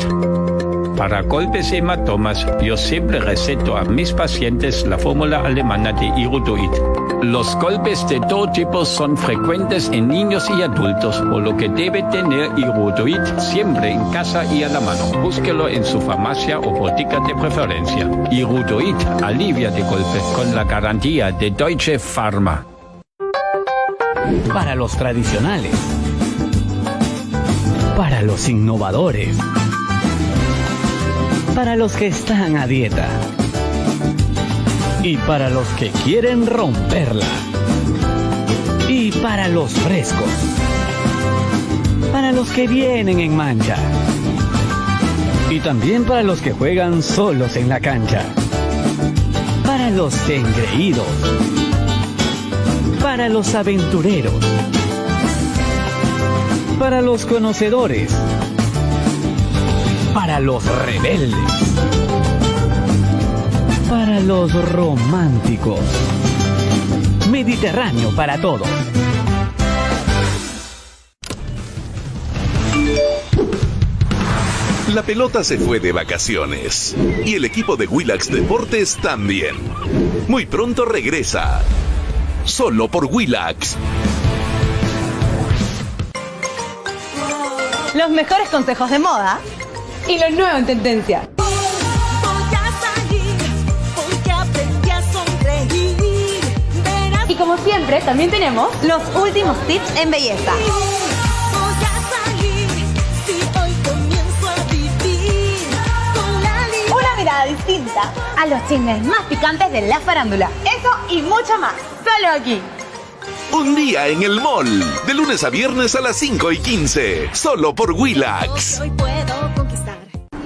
Para golpes y hematomas, yo siempre receto a mis pacientes la fórmula alemana de Irudoid. Los golpes de todo tipo son frecuentes en niños y adultos, por lo que debe tener Irudoid siempre en casa y a la mano. Búsquelo en su farmacia o botica de preferencia. Irudoid alivia de golpe con la garantía de Deutsche Pharma. Para los tradicionales. Para los innovadores. Para los que están a dieta. Y para los que quieren romperla. Y para los frescos. Para los que vienen en mancha. Y también para los que juegan solos en la cancha. Para los engreídos. Para los aventureros. Para los conocedores. Para los rebeldes. Para los románticos. Mediterráneo para todos. La pelota se fue de vacaciones y el equipo de Willax Deportes también. Muy pronto regresa. Solo por Willax. Los mejores consejos de moda y lo nuevo en tendencia. Y como siempre, también tenemos los últimos tips en belleza. Una mirada distinta a los chismes más picantes de la farándula. Eso y mucho más, solo aquí. Un día en el mall, de lunes a viernes a las 5:15, solo por Willax.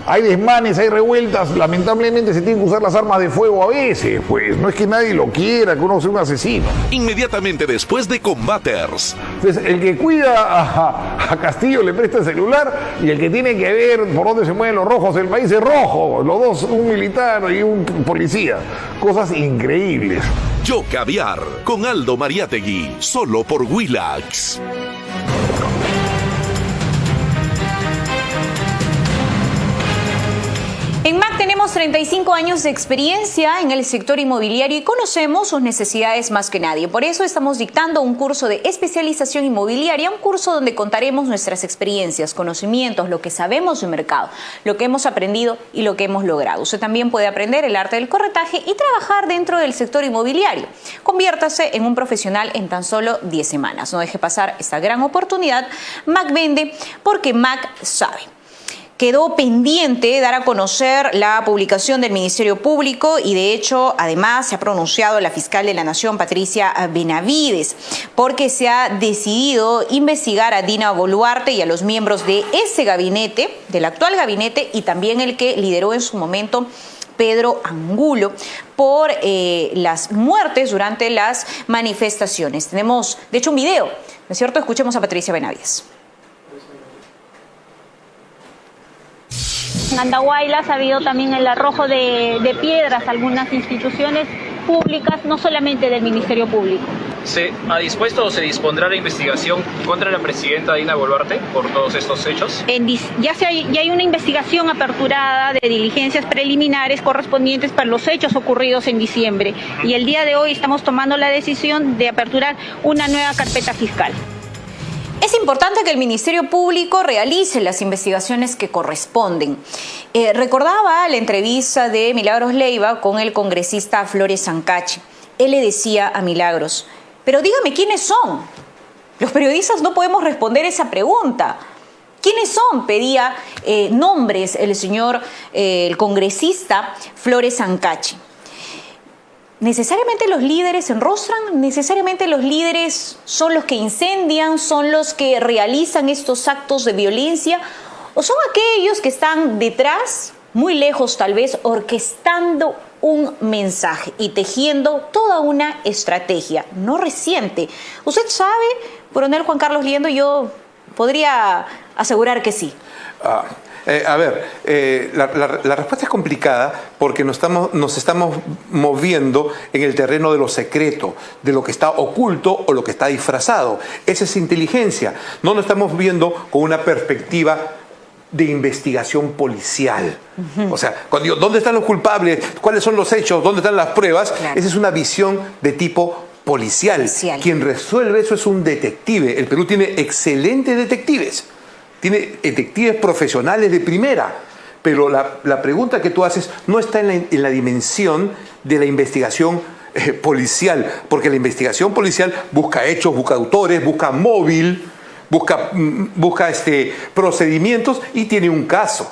Hay desmanes, hay revueltas, lamentablemente se tienen que usar las armas de fuego a veces, pues no es que nadie lo quiera, que uno sea un asesino. Inmediatamente después de Combaters. Entonces, el que cuida a Castillo le presta el celular y el que tiene que ver por dónde se mueven los rojos del país es rojo, los dos, un militar y un policía. Cosas increíbles. Yo Caviar, con Aldo Mariátegui, solo por Willax. En MAC tenemos 35 años de experiencia en el sector inmobiliario y conocemos sus necesidades más que nadie. Por eso estamos dictando un curso de especialización inmobiliaria, un curso donde contaremos nuestras experiencias, conocimientos, lo que sabemos del mercado, lo que hemos aprendido y lo que hemos logrado. Usted también puede aprender el arte del corretaje y trabajar dentro del sector inmobiliario. Conviértase en un profesional en tan solo 10 semanas. No deje pasar esta gran oportunidad. MAC vende porque MAC sabe. Quedó pendiente dar a conocer la publicación del Ministerio Público y de hecho además se ha pronunciado la fiscal de la Nación, Patricia Benavides, porque se ha decidido investigar a Dina Boluarte y a los miembros de ese gabinete, del actual gabinete y también el que lideró en su momento Pedro Angulo, por las muertes durante las manifestaciones. Tenemos de hecho un video, ¿no es cierto? Escuchemos a Patricia Benavides. En Andahuaylas ha habido también el arrojo de piedras a algunas instituciones públicas, no solamente del Ministerio Público. ¿Se ha dispuesto o se dispondrá la investigación contra la presidenta Dina Boluarte por todos estos hechos? Ya hay una investigación aperturada de diligencias preliminares correspondientes para los hechos ocurridos en diciembre. Y el día de hoy estamos tomando la decisión de aperturar una nueva carpeta fiscal. Es importante que el Ministerio Público realice las investigaciones que corresponden. Recordaba la entrevista de Milagros Leiva con el congresista Flores Sancachi. Él le decía a Milagros, pero dígame quiénes son. Los periodistas no podemos responder esa pregunta. ¿Quiénes son? Pedía nombres el señor, el congresista Flores Sancachi. ¿Necesariamente los líderes se enrostran? ¿Necesariamente los líderes son los que incendian? ¿Son los que realizan estos actos de violencia? ¿O son aquellos que están detrás, muy lejos tal vez, orquestando un mensaje y tejiendo toda una estrategia no reciente? Usted sabe, coronel Juan Carlos Liendo, yo podría asegurar que sí. La respuesta es complicada porque nos estamos moviendo en el terreno de lo secreto, de lo que está oculto o lo que está disfrazado. Esa es inteligencia. No lo estamos viendo con una perspectiva de investigación policial. O sea, cuando digo, ¿dónde están los culpables? ¿Cuáles son los hechos? ¿Dónde están las pruebas? Claro. Esa es una visión de tipo policial. Quien resuelve eso es un detective. El Perú tiene excelentes detectives. Tiene detectives profesionales de primera, pero la pregunta que tú haces no está en la dimensión de la investigación policial, porque la investigación policial busca hechos, busca autores, busca móvil, busca procedimientos y tiene un caso.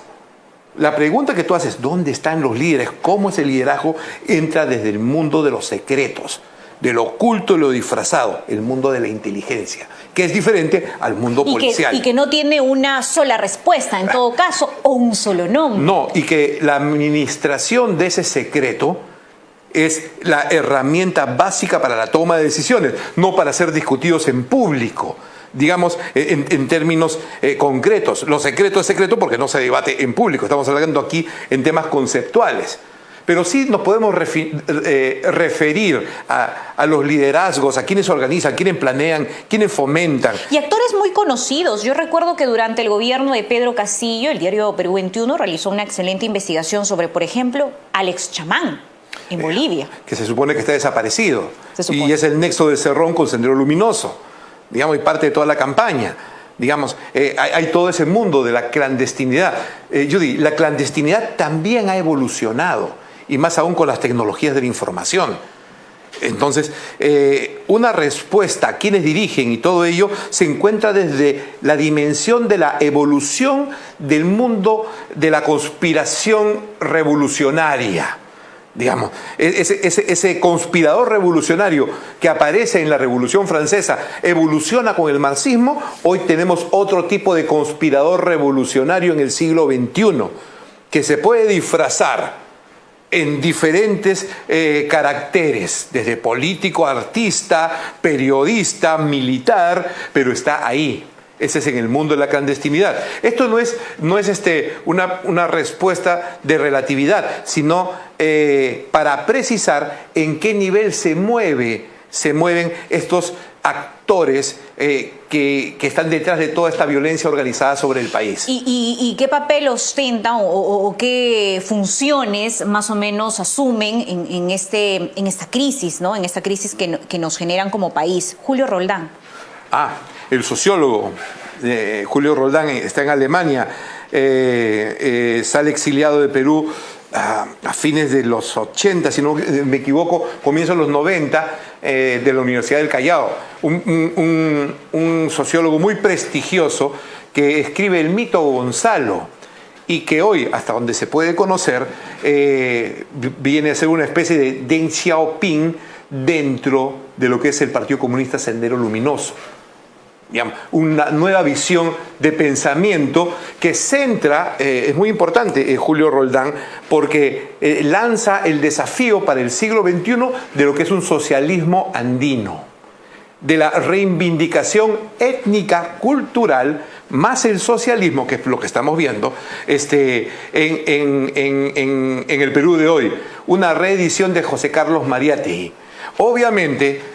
La pregunta que tú haces, ¿dónde están los líderes? ¿Cómo es el liderazgo? Entra desde el mundo de los secretos, de lo oculto y lo disfrazado, el mundo de la inteligencia, que es diferente al mundo policial. Y que no tiene una sola respuesta, en todo caso, o un solo nombre. No, y que la administración de ese secreto es la herramienta básica para la toma de decisiones, no para ser discutidos en público. Digamos, en términos concretos. Lo secreto es secreto porque no se debate en público. Estamos hablando aquí en temas conceptuales. Pero sí nos podemos referir a los liderazgos, a quienes organizan, quienes planean, quienes fomentan. Y actores muy conocidos. Yo recuerdo que durante el gobierno de Pedro Castillo, el diario Perú 21 realizó una excelente investigación sobre, por ejemplo, Alex Chamán, en Bolivia. Que se supone que está desaparecido. Y es el nexo de Cerrón con Sendero Luminoso. Digamos, y parte de toda la campaña. Digamos, hay todo ese mundo de la clandestinidad. Judy, la clandestinidad también ha evolucionado. Y más aún con las tecnologías de la información. Entonces, una respuesta a quienes dirigen y todo ello se encuentra desde la dimensión de la evolución del mundo de la conspiración revolucionaria. Digamos, ese conspirador revolucionario que aparece en la Revolución Francesa evoluciona con el marxismo. Hoy tenemos otro tipo de conspirador revolucionario en el siglo XXI que se puede disfrazar en diferentes caracteres, desde político, artista, periodista, militar, pero está ahí. Ese es en el mundo de la clandestinidad. Esto no es una respuesta de relatividad, sino para precisar en qué nivel se mueven estos actores que están detrás de toda esta violencia organizada sobre el país. ¿Y qué papel ostentan o qué funciones más o menos asumen en esta crisis, ¿no? En esta crisis que nos generan como país? Julio Roldán. El sociólogo Julio Roldán está en Alemania, sale exiliado de Perú a fines de los 80, si no me equivoco, comienzos de los 90, de la Universidad del Callao. Un sociólogo muy prestigioso que escribe El mito Gonzalo y que hoy, hasta donde se puede conocer, viene a ser una especie de Deng Xiaoping dentro de lo que es el Partido Comunista Sendero Luminoso. Digamos, una nueva visión de pensamiento que centra, es muy importante Julio Roldán, porque lanza el desafío para el siglo XXI de lo que es un socialismo andino, de la reivindicación étnica, cultural, más el socialismo, que es lo que estamos viendo en el Perú de hoy. Una reedición de José Carlos Mariátegui. Obviamente,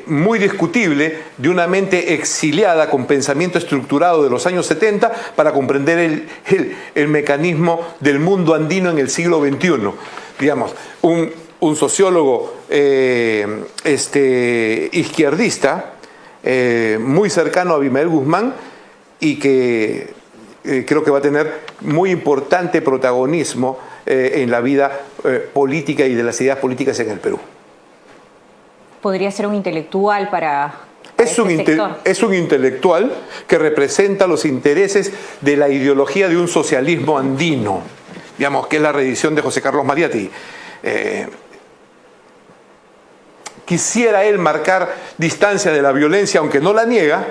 muy discutible, de una mente exiliada con pensamiento estructurado de los años 70 para comprender el mecanismo del mundo andino en el siglo XXI. Digamos, un sociólogo izquierdista, muy cercano a Abimael Guzmán, y que creo que va a tener muy importante protagonismo en la vida política y de las ideas políticas en el Perú. ¿Podría ser un intelectual para es un intelectual que representa los intereses de la ideología de un socialismo andino, digamos, que es la reedición de José Carlos Mariátegui. Quisiera él marcar distancia de la violencia, aunque no la niega,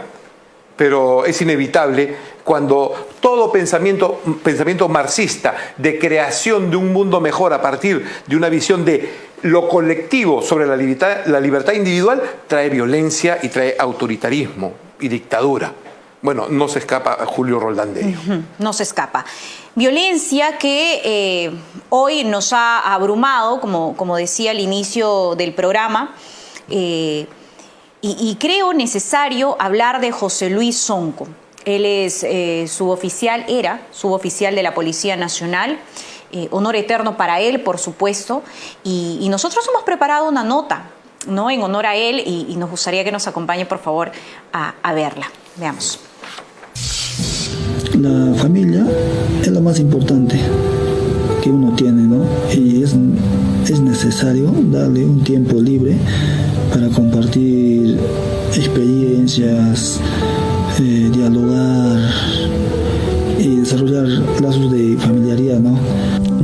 pero es inevitable cuando todo pensamiento marxista de creación de un mundo mejor a partir de una visión de lo colectivo sobre la libertad individual trae violencia y trae autoritarismo y dictadura. Bueno, no se escapa Julio Roldán de ello. No se escapa. Violencia que hoy nos ha abrumado, como decía al inicio del programa, y creo necesario hablar de José Luis Sonco. Él es suboficial, era suboficial de la Policía Nacional. Honor eterno para él, por supuesto. Y nosotros hemos preparado una nota, ¿no?, en honor a él, y nos gustaría que nos acompañe, por favor, a verla. Veamos. La familia es lo más importante que uno tiene, ¿no? Y es necesario darle un tiempo libre para compartir experiencias, dialogar y desarrollar lazos de familiaridad, ¿no?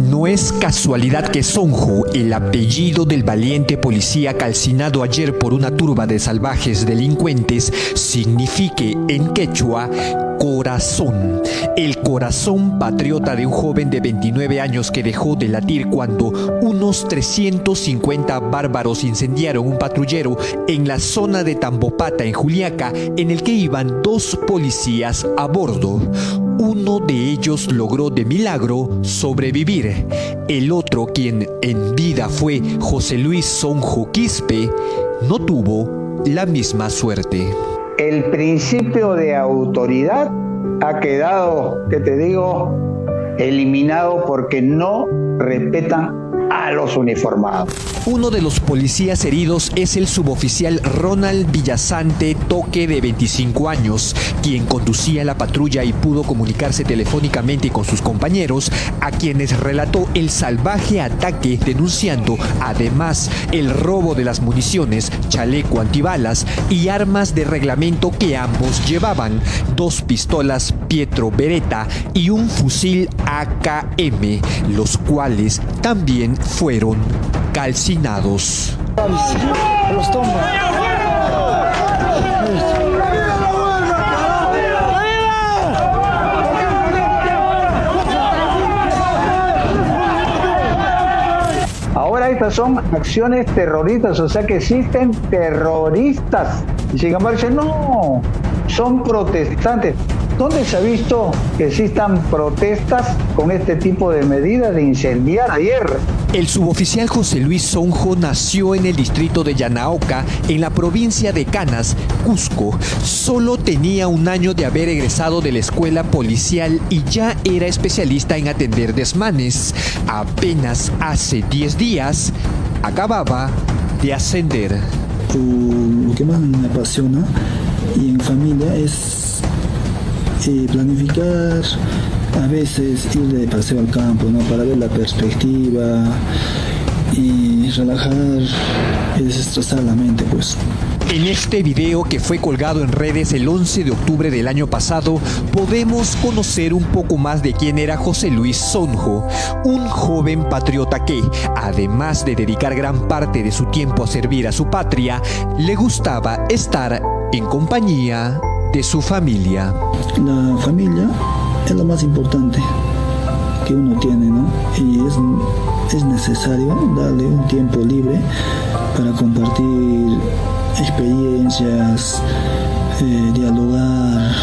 No es casualidad que Sonjo, el apellido del valiente policía calcinado ayer por una turba de salvajes delincuentes, signifique en quechua corazón. El corazón patriota de un joven de 29 años que dejó de latir cuando unos 350 bárbaros incendiaron un patrullero en la zona de Tambopata, en Juliaca, en el que iban 2 policías a bordo. Uno de ellos logró de milagro sobrevivir. El otro, quien en vida fue José Luis Sonjo Quispe, no tuvo la misma suerte. El principio de autoridad ha quedado, ¿qué te digo?, eliminado porque no respetan a los uniformados. Uno de los policías heridos es el suboficial Ronald Villasante Toque, de 25 años, quien conducía la patrulla y pudo comunicarse telefónicamente con sus compañeros, a quienes relató el salvaje ataque, denunciando además el robo de las municiones, chaleco antibalas y armas de reglamento que ambos llevaban, 2 pistolas Pietro Beretta y un fusil AKM, los cuales también fueron calcinados. Los toma. Ahora estas son acciones terroristas, o sea que existen terroristas. Y sin embargo dicen, no, son protestantes. ¿Dónde se ha visto que existan protestas con este tipo de medidas de incendiar ayer? El suboficial José Luis Sonjo nació en el distrito de Yanaoca, en la provincia de Canas, Cusco. Solo tenía un año de haber egresado de la escuela policial y ya era especialista en atender desmanes. Apenas hace 10 días acababa de ascender. Lo que más me apasiona y en familia es planificar, a veces ir de paseo al campo, ¿no? Para ver la perspectiva y relajar y desestresar la mente, pues. En este video que fue colgado en redes el 11 de octubre del año pasado, podemos conocer un poco más de quién era José Luis Sonjo, un joven patriota que, además de dedicar gran parte de su tiempo a servir a su patria, le gustaba estar en compañía de su familia. La familia es lo más importante que uno tiene, ¿no? Y es necesario darle un tiempo libre para compartir experiencias, dialogar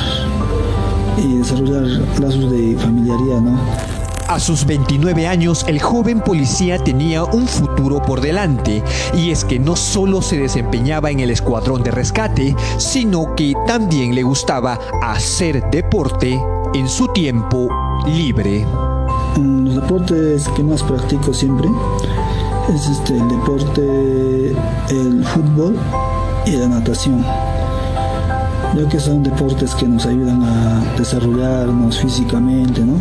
y desarrollar lazos de familiaridad, ¿no? A sus 29 años, el joven policía tenía un futuro por delante, y es que no solo se desempeñaba en el escuadrón de rescate, sino que también le gustaba hacer deporte en su tiempo libre. Los deportes que más practico siempre es el deporte, el fútbol y la natación, ya que son deportes que nos ayudan a desarrollarnos físicamente, ¿no?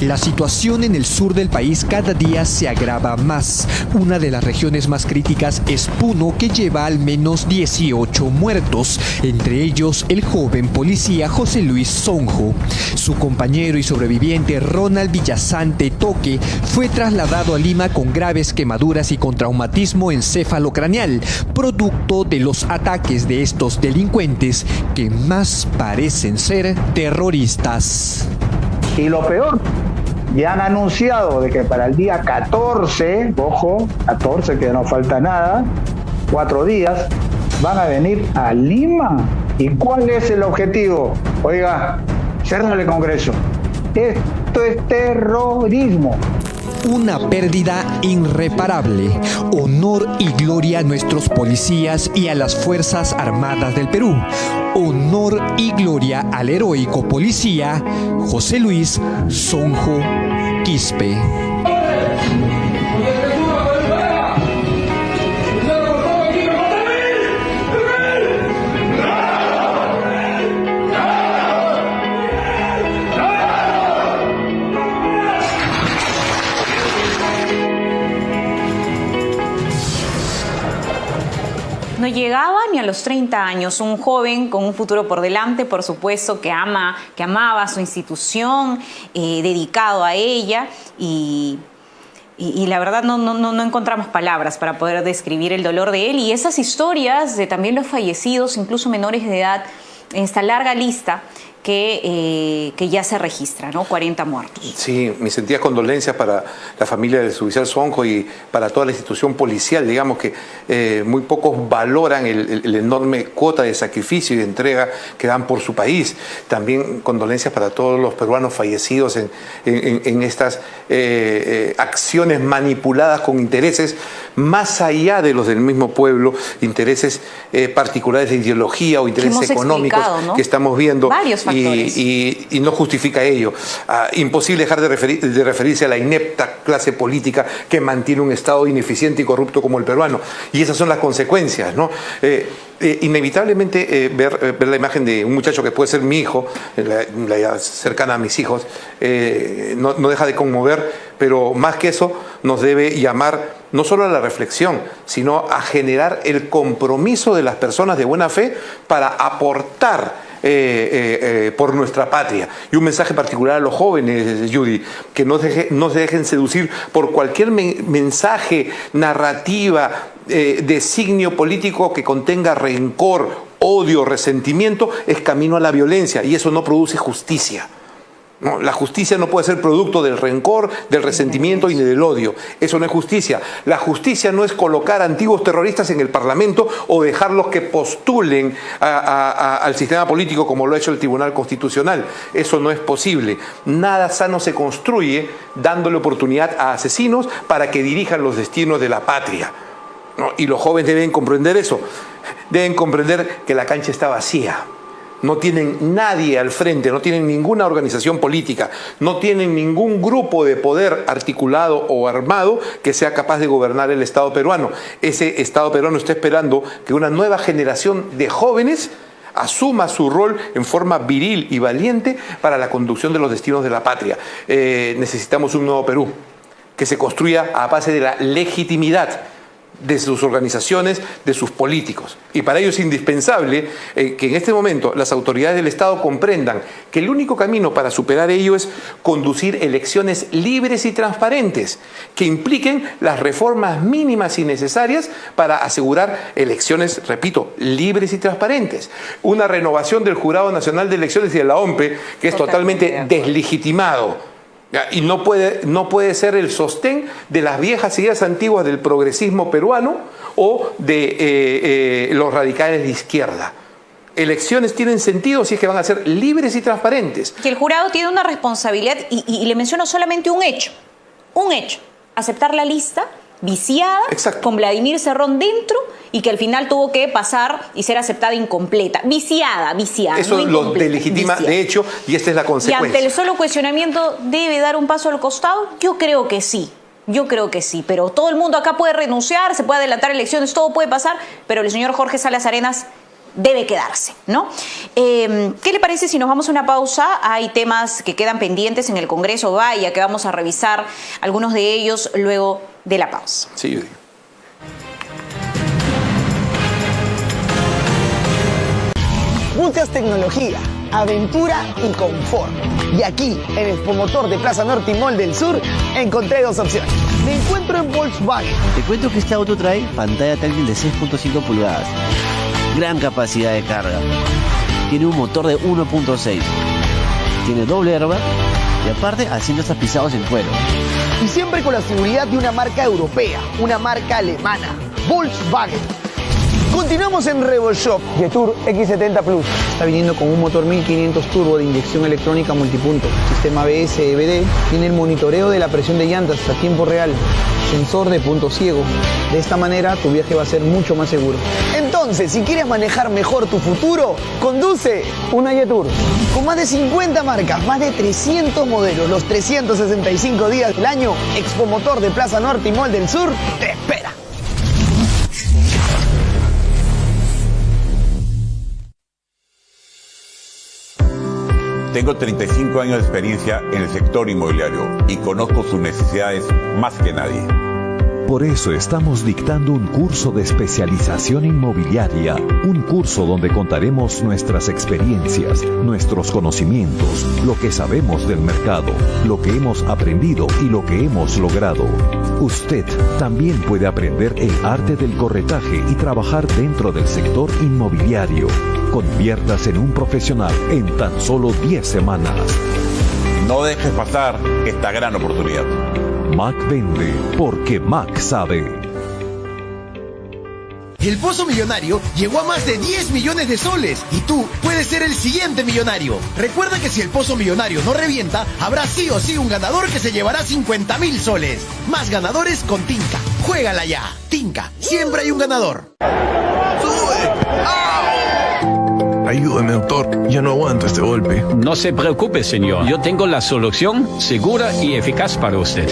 La situación en el sur del país cada día se agrava más. Una de las regiones más críticas es Puno, que lleva al menos 18 muertos, entre ellos el joven policía José Luis Sonjo. Su compañero y sobreviviente Ronald Villasante Toque fue trasladado a Lima con graves quemaduras y con traumatismo encéfalo-craneal, producto de los ataques de estos delincuentes que más parecen ser terroristas. Y lo peor, ya han anunciado de que para el día 14, ojo, 14, que no falta nada, 4 días, van a venir a Lima. ¿Y cuál es el objetivo? Oiga, cerrar el Congreso. Esto es terrorismo. Una pérdida irreparable. Honor y gloria a nuestros policías y a las Fuerzas Armadas del Perú. Honor y gloria al heroico policía José Luis Sonjo Quispe. No llegaba ni a los 30 años, un joven con un futuro por delante, por supuesto, que amaba su institución, dedicado a ella, y la verdad no encontramos palabras para poder describir el dolor de él y esas historias de también los fallecidos, incluso menores de edad, en esta larga lista que ya se registra, ¿no? 40 muertos. Sí, mis sentidas condolencias para la familia del suboficial Sonjo y para toda la institución policial, digamos que muy pocos valoran el enorme cuota de sacrificio y de entrega que dan por su país. También condolencias para todos los peruanos fallecidos en estas acciones manipuladas con intereses más allá de los del mismo pueblo, intereses particulares de ideología o intereses económicos, ¿no?, que estamos viendo. Varios factores. Y no justifica ello. Imposible dejar de referirse a la inepta clase política que mantiene un Estado ineficiente y corrupto como el peruano. Y esas son las consecuencias, ¿no? Inevitablemente ver la imagen de un muchacho que puede ser mi hijo, la cercana a mis hijos, no deja de conmover, pero más que eso nos debe llamar no solo a la reflexión, sino a generar el compromiso de las personas de buena fe para aportar por nuestra patria. Y un mensaje particular a los jóvenes, Judy, que no se dejen seducir por cualquier mensaje, narrativa, designio político que contenga rencor, odio, resentimiento. Es camino a la violencia y eso no produce justicia. No, la justicia no puede ser producto del rencor, del resentimiento y del odio. Eso no es justicia. La justicia no es colocar antiguos terroristas en el Parlamento o dejarlos que postulen al sistema político como lo ha hecho el Tribunal Constitucional. Eso no es posible. Nada sano se construye dándole oportunidad a asesinos para que dirijan los destinos de la patria. ¿No? Y los jóvenes deben comprender eso. Deben comprender que la cancha está vacía. No tienen nadie al frente, no tienen ninguna organización política, no tienen ningún grupo de poder articulado o armado que sea capaz de gobernar el Estado peruano. Ese Estado peruano está esperando que una nueva generación de jóvenes asuma su rol en forma viril y valiente para la conducción de los destinos de la patria. Necesitamos un nuevo Perú que se construya a base de la legitimidad de sus organizaciones, de sus políticos. Y para ello es indispensable que en este momento las autoridades del Estado comprendan que el único camino para superar ello es conducir elecciones libres y transparentes, que impliquen las reformas mínimas y necesarias para asegurar elecciones, repito, libres y transparentes. Una renovación del Jurado Nacional de Elecciones y de la OMPE, que es totalmente deslegitimado. Y no puede ser el sostén de las viejas ideas antiguas del progresismo peruano o de los radicales de izquierda. Elecciones tienen sentido si es que van a ser libres y transparentes. Que el jurado tiene una responsabilidad, y le menciono solamente un hecho, aceptar la lista viciada, con Vladimir Cerrón dentro, y que al final tuvo que pasar y ser aceptada incompleta. Viciada. Eso no lo delegitima, de hecho, y esta es la consecuencia. Y ante el solo cuestionamiento, ¿debe dar un paso al costado? Yo creo que sí, pero todo el mundo acá puede renunciar, se puede adelantar elecciones, todo puede pasar, pero el señor Jorge Salas Arenas debe quedarse, ¿no? ¿Qué le parece si nos vamos a una pausa? Hay temas que quedan pendientes en el Congreso, vaya, que vamos a revisar algunos de ellos luego de la pausa. Sí, Judy. Muchas tecnología, aventura y confort. Y aquí, en Expomotor de Plaza Norte y Mall del Sur, encontré dos opciones. Me encuentro en Volkswagen. Te cuento que este auto trae pantalla táctil de 6.5 pulgadas, gran capacidad de carga, tiene un motor de 1.6, tiene doble airbag y aparte asientos tapizados en cuero. Y siempre con la seguridad de una marca europea, una marca alemana, Volkswagen. Continuamos en RevoShop. Jetour X70 Plus. Está viniendo con un motor 1500 turbo de inyección electrónica multipunto, sistema ABS, EBD, tiene el monitoreo de la presión de llantas a tiempo real, sensor de punto ciego. De esta manera tu viaje va a ser mucho más seguro. Entonces, si quieres manejar mejor tu futuro, conduce una Jetour. Con más de 50 marcas, más de 300 modelos, los 365 días del año, Expomotor de Plaza Norte y Mall del Sur te espera. Tengo 35 años de experiencia en el sector inmobiliario y conozco sus necesidades más que nadie. Por eso estamos dictando un curso de especialización inmobiliaria, un curso donde contaremos nuestras experiencias, nuestros conocimientos, lo que sabemos del mercado, lo que hemos aprendido y lo que hemos logrado. Usted también puede aprender el arte del corretaje y trabajar dentro del sector inmobiliario. Conviértase en un profesional en tan solo 10 semanas. No dejes pasar esta gran oportunidad. Mac vende porque Mac sabe. El Pozo Millonario llegó a más de 10 millones de soles y tú puedes ser el siguiente millonario. Recuerda que si el Pozo Millonario no revienta, habrá sí o sí un ganador que se llevará 50.000 soles. Más ganadores con Tinka. Juégala ya. Tinka, siempre hay un ganador. Ayúdame, doctor. Ya no aguanto este golpe. No se preocupe, señor. Yo tengo la solución segura y eficaz para usted.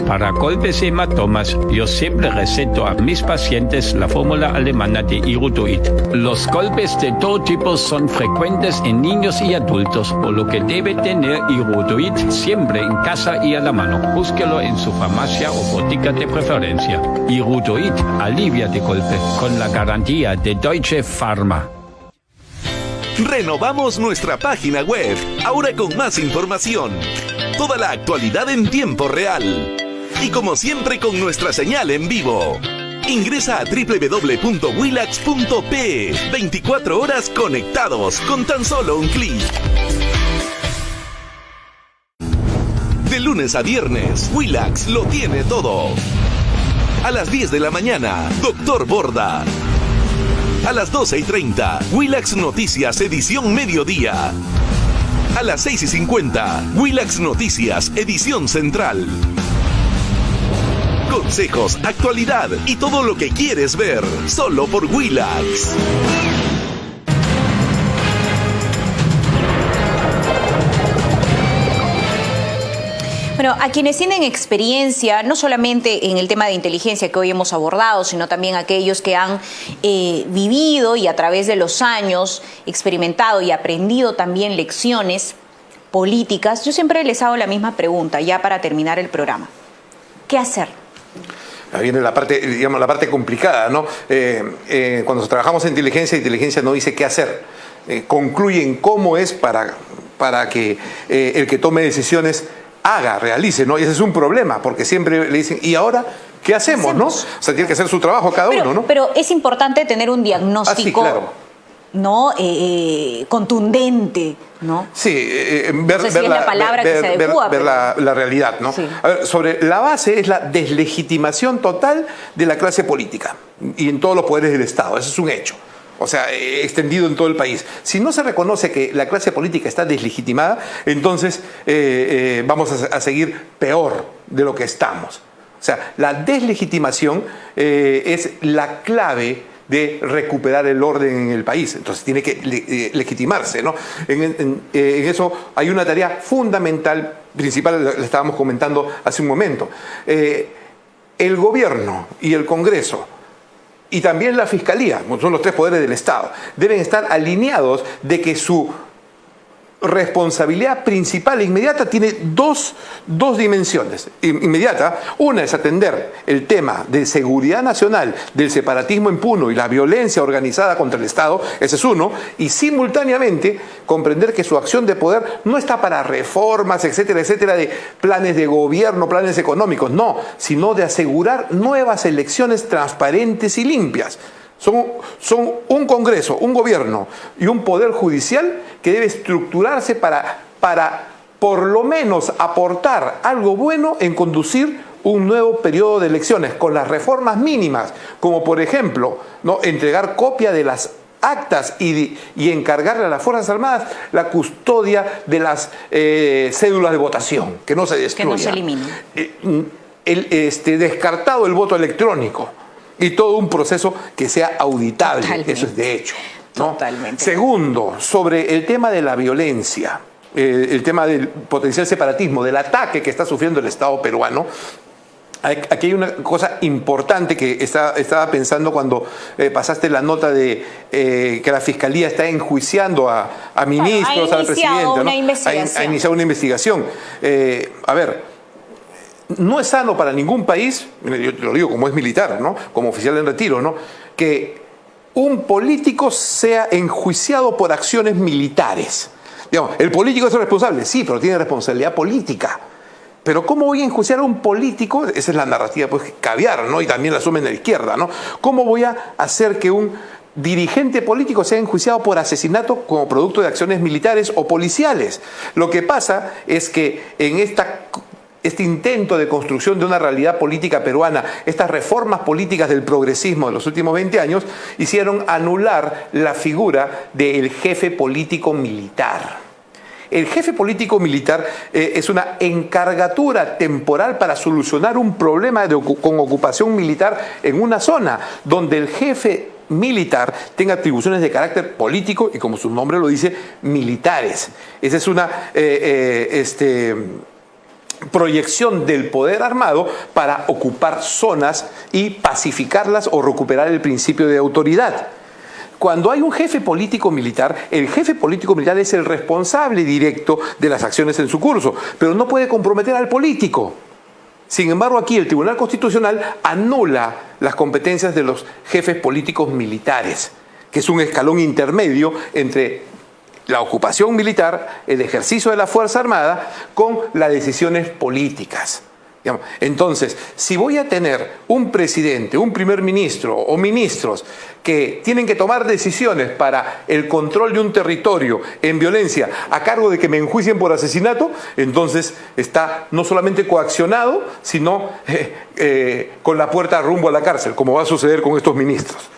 Para golpes y hematomas, yo siempre receto a mis pacientes la fórmula alemana de Irutoid. Los golpes de todo tipo son frecuentes en niños y adultos, por lo que debe tener Irutoid siempre en casa y a la mano. Búsquelo en su farmacia o botica de preferencia. Irutoid alivia de golpe con la garantía de Deutsche Pharma. Renovamos nuestra página web, ahora con más información. Toda la actualidad en tiempo real. Y como siempre con nuestra señal en vivo. Ingresa a www.willax.p. 24 horas conectados con tan solo un clic. De lunes a viernes, Willax lo tiene todo. A las 10 de la mañana, Doctor Borda. A las 12:30, Willax Noticias edición mediodía. A las 6:50, Willax Noticias edición central. Consejos, actualidad y todo lo que quieres ver, solo por Willax. Bueno, a quienes tienen experiencia, no solamente en el tema de inteligencia que hoy hemos abordado, sino también aquellos que han vivido y a través de los años experimentado y aprendido también lecciones políticas, yo siempre les hago la misma pregunta, ya para terminar el programa. ¿Qué hacer? Ahí viene la parte, digamos, la parte complicada, ¿no? Cuando trabajamos en inteligencia no dice qué hacer. Concluye en cómo es para que el que tome decisiones realice, ¿no? Y ese es un problema, porque siempre le dicen, ¿y ahora qué hacemos, no? O sea, tiene que hacer su trabajo cada uno, ¿no? Pero es importante tener un diagnóstico, sí, claro, ¿no? Contundente, ¿no? Sí, ver la realidad, ¿no? Sí. A ver, sobre la base es la deslegitimación total de la clase política y en todos los poderes del Estado, eso es un hecho. O sea, extendido en todo el país. Si no se reconoce que la clase política está deslegitimada, entonces vamos a seguir peor de lo que estamos. O sea, la deslegitimación es la clave de recuperar el orden en el país. Entonces tiene que legitimarse, ¿no? En eso hay una tarea fundamental, principal, la estábamos comentando hace un momento. El gobierno y el Congreso y también la Fiscalía, son los tres poderes del Estado, deben estar alineados de que su responsabilidad principal e inmediata tiene dos dimensiones. Inmediata, una es atender el tema de seguridad nacional, del separatismo impuno y la violencia organizada contra el Estado, ese es uno, y simultáneamente comprender que su acción de poder no está para reformas, etcétera, etcétera, de planes de gobierno, planes económicos, no, sino de asegurar nuevas elecciones transparentes y limpias. Son un Congreso, un gobierno y un poder judicial que debe estructurarse para por lo menos aportar algo bueno en conducir un nuevo periodo de elecciones con las reformas mínimas, como por ejemplo, ¿no?, entregar copia de las actas y encargarle a las Fuerzas Armadas la custodia de las cédulas de votación, que no se destruyan. Que no se eliminen. Descartado el voto electrónico. Y todo un proceso que sea auditable. Totalmente. Eso es de hecho, ¿no? Totalmente. Segundo, sobre el tema de la violencia, el tema del potencial separatismo, del ataque que está sufriendo el Estado peruano. Aquí hay una cosa importante que estaba pensando cuando pasaste la nota de que la Fiscalía está enjuiciando a ministros, al presidente, ¿no? Ha iniciado una investigación. A ver, no es sano para ningún país, yo te lo digo como es militar, ¿no?, como oficial en retiro, ¿no?, que un político sea enjuiciado por acciones militares. Digamos, el político es el responsable, sí, pero tiene responsabilidad política. Pero ¿cómo voy a enjuiciar a un político? Esa es la narrativa, pues, caviar, ¿no? Y también la asumen de la izquierda, ¿no? ¿Cómo voy a hacer que un dirigente político sea enjuiciado por asesinato como producto de acciones militares o policiales? Lo que pasa es que en este intento de construcción de una realidad política peruana, estas reformas políticas del progresismo de los últimos 20 años, hicieron anular la figura del jefe político militar. El jefe político militar es una encargatura temporal para solucionar un problema con ocupación militar en una zona donde el jefe militar tenga atribuciones de carácter político y, como su nombre lo dice, militares. Esa es una proyección del poder armado para ocupar zonas y pacificarlas o recuperar el principio de autoridad. Cuando hay un jefe político militar, el jefe político militar es el responsable directo de las acciones en su curso, pero no puede comprometer al político. Sin embargo, aquí el Tribunal Constitucional anula las competencias de los jefes políticos militares, que es un escalón intermedio entre la ocupación militar, el ejercicio de la Fuerza Armada, con las decisiones políticas. Entonces, si voy a tener un presidente, un primer ministro o ministros que tienen que tomar decisiones para el control de un territorio en violencia a cargo de que me enjuicien por asesinato, entonces está no solamente coaccionado, sino con la puerta rumbo a la cárcel, como va a suceder con estos ministros.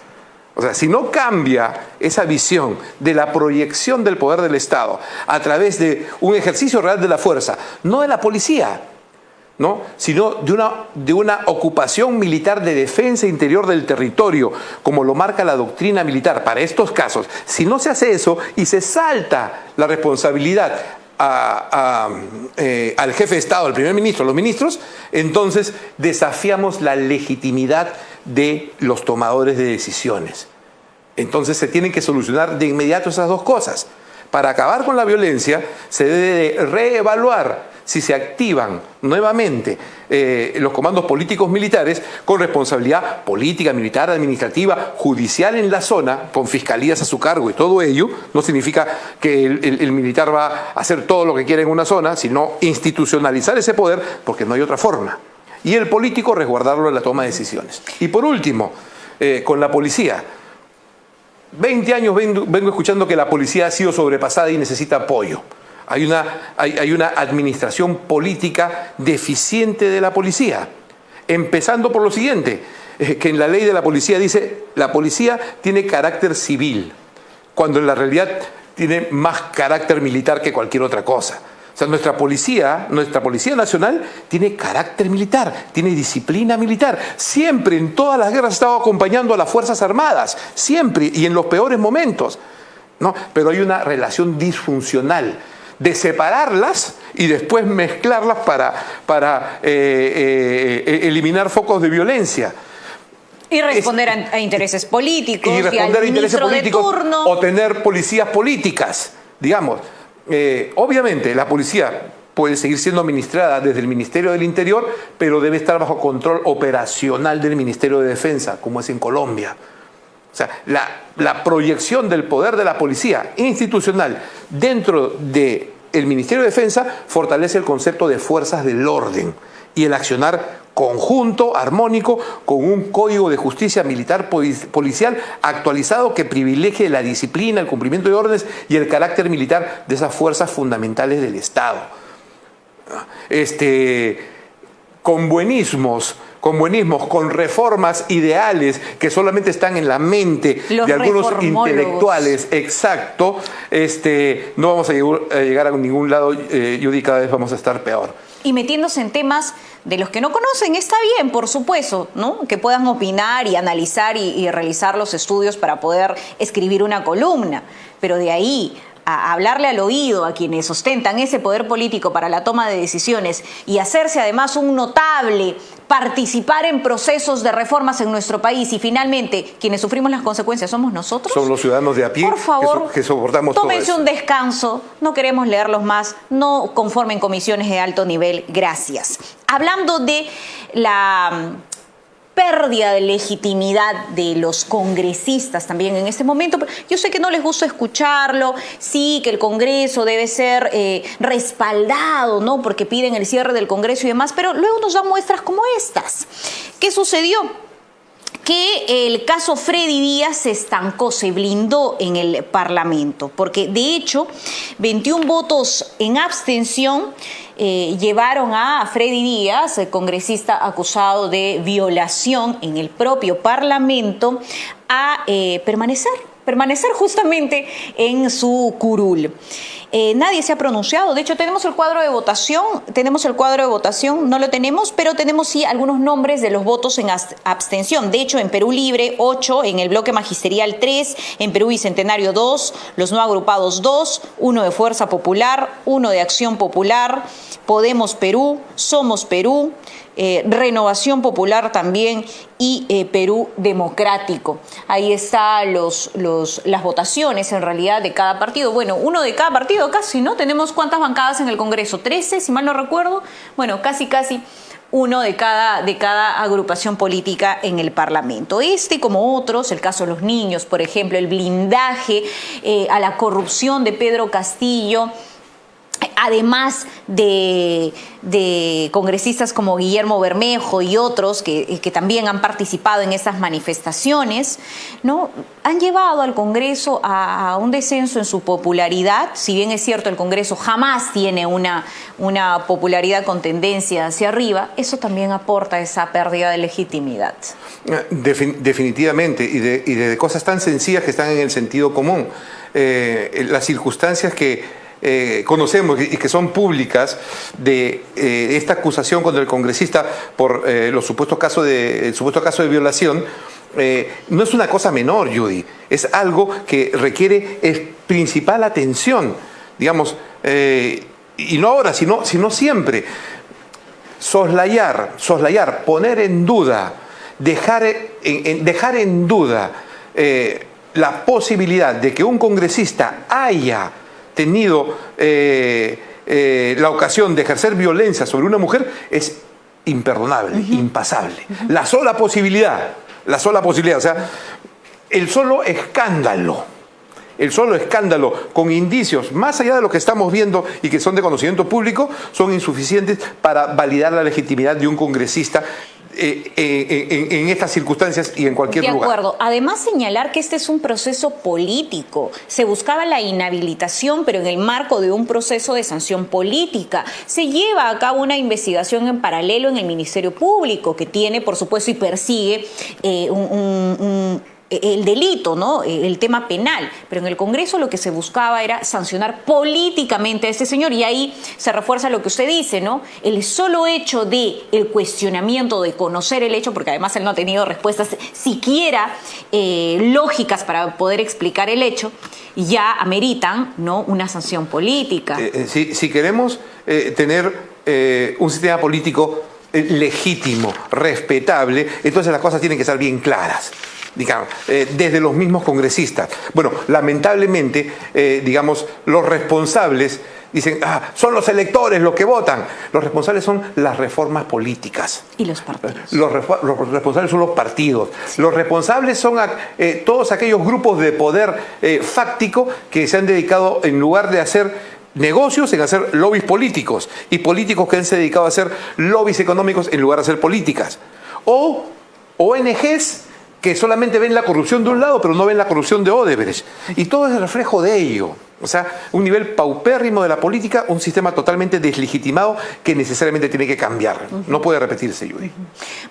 O sea, si no cambia esa visión de la proyección del poder del Estado a través de un ejercicio real de la fuerza, no de la policía, ¿no?, sino de una ocupación militar de defensa interior del territorio, como lo marca la doctrina militar para estos casos. Si no se hace eso y se salta la responsabilidad al jefe de Estado, al primer ministro, a los ministros, entonces desafiamos la legitimidad de los tomadores de decisiones. Entonces se tienen que solucionar de inmediato esas dos cosas. Para acabar con la violencia se debe reevaluar si se activan nuevamente los comandos políticos militares con responsabilidad política, militar, administrativa, judicial en la zona, con fiscalías a su cargo y todo ello. No significa que el militar va a hacer todo lo que quiera en una zona, sino institucionalizar ese poder, porque no hay otra forma. Y el político resguardarlo en la toma de decisiones. Y por último, con la policía. 20 años vengo escuchando que la policía ha sido sobrepasada y necesita apoyo. Hay una administración política deficiente de la policía. Empezando por lo siguiente, que en la ley de la policía dice la policía tiene carácter civil, cuando en la realidad tiene más carácter militar que cualquier otra cosa. O sea, nuestra Policía Nacional tiene carácter militar, tiene disciplina militar. Siempre, en todas las guerras, ha estado acompañando a las Fuerzas Armadas, siempre, y en los peores momentos, ¿no? Pero hay una relación disfuncional de separarlas y después mezclarlas para eliminar focos de violencia. Y responder a intereses políticos, y responder a intereses políticos, de turno. O tener policías políticas, digamos. Obviamente la policía puede seguir siendo administrada desde el Ministerio del Interior, pero debe estar bajo control operacional del Ministerio de Defensa, como es en Colombia. O sea, la proyección del poder de la policía institucional dentro del Ministerio de Defensa fortalece el concepto de fuerzas del orden y el accionar conjunto, armónico, con un código de justicia militar policial actualizado que privilegie la disciplina, el cumplimiento de órdenes y el carácter militar de esas fuerzas fundamentales del Estado. Con buenismos, con reformas ideales que solamente están en la mente de algunos intelectuales, exacto, no vamos a llegar a ningún lado, y cada vez vamos a estar peor. Y metiéndose en temas de los que no conocen, está bien, por supuesto, ¿no?, que puedan opinar y analizar y realizar los estudios para poder escribir una columna, pero de ahí a hablarle al oído a quienes ostentan ese poder político para la toma de decisiones y hacerse además un notable, participar en procesos de reformas en nuestro país y finalmente quienes sufrimos las consecuencias somos nosotros. Son los ciudadanos de a pie. Por favor, que soportamos todo eso. Tómense un descanso, no queremos leerlos más, no conformen comisiones de alto nivel, gracias. Hablando de la pérdida de legitimidad de los congresistas también en este momento. Yo sé que no les gusta escucharlo, sí, que el Congreso debe ser respaldado, ¿no?, porque piden el cierre del Congreso y demás, pero luego nos dan muestras como estas. ¿Qué sucedió? Que el caso Freddy Díaz se estancó, se blindó en el Parlamento, porque de hecho 21 votos en abstención llevaron a Freddy Díaz, el congresista acusado de violación en el propio Parlamento, a permanecer justamente en su curul. Nadie se ha pronunciado. De hecho, tenemos el cuadro de votación, no lo tenemos, pero tenemos sí algunos nombres de los votos en abstención. De hecho, en Perú Libre 8, en el bloque magisterial 3, en Perú Bicentenario 2, los no agrupados 2, 1 de Fuerza Popular, 1 de Acción Popular, Podemos Perú, Somos Perú, Renovación Popular también y Perú Democrático. Ahí están las votaciones en realidad de cada partido. Bueno, uno de cada partido casi, ¿no? Tenemos ¿cuántas bancadas en el Congreso? 13, si mal no recuerdo. Bueno, casi uno de cada agrupación política en el Parlamento. Como otros, el caso de los niños, por ejemplo, el blindaje a la corrupción de Pedro Castillo, además de congresistas como Guillermo Bermejo y otros que también han participado en esas manifestaciones, ¿no? Han llevado al Congreso a un descenso en su popularidad. Si bien es cierto, el Congreso jamás tiene una popularidad con tendencia hacia arriba, eso también aporta esa pérdida de legitimidad. Definitivamente, y de cosas tan sencillas que están en el sentido común. Las circunstancias que conocemos y que son públicas de esta acusación contra el congresista por el supuesto caso de violación, no es una cosa menor, Judy, es algo que requiere principal atención, digamos, y no ahora, sino siempre. Soslayar, poner en duda, dejar en duda la posibilidad de que un congresista haya tenido la ocasión de ejercer violencia sobre una mujer es imperdonable, impasable. La sola posibilidad, o sea, el solo escándalo con indicios más allá de lo que estamos viendo y que son de conocimiento público, son insuficientes para validar la legitimidad de un congresista en estas circunstancias y en cualquier lugar. De acuerdo. Además, señalar que este es un proceso político. Se buscaba la inhabilitación, pero en el marco de un proceso de sanción política. Se lleva a cabo una investigación en paralelo en el Ministerio Público, que tiene, por supuesto, y persigue el delito, ¿no? El tema penal, pero en el Congreso lo que se buscaba era sancionar políticamente a este señor, y ahí se refuerza lo que usted dice, ¿no? El solo hecho de el cuestionamiento, de conocer el hecho, porque además él no ha tenido respuestas siquiera lógicas para poder explicar el hecho, ya ameritan, ¿no?, una sanción política. Si queremos tener un sistema político legítimo, respetable, entonces las cosas tienen que estar bien claras. Digamos, desde los mismos congresistas. Bueno, lamentablemente, digamos, los responsables dicen, son los electores los que votan. Los responsables son las reformas políticas. Y los partidos. Los responsables son los partidos. Sí. Los responsables son todos aquellos grupos de poder fáctico que se han dedicado, en lugar de hacer negocios, en hacer lobbies políticos, y políticos que se han dedicado a hacer lobbies económicos en lugar de hacer políticas. O ONGs que solamente ven la corrupción de un lado, pero no ven la corrupción de Odebrecht. Y todo es el reflejo de ello. O sea, un nivel paupérrimo de la política, un sistema totalmente deslegitimado que necesariamente tiene que cambiar. No puede repetirse, Judy.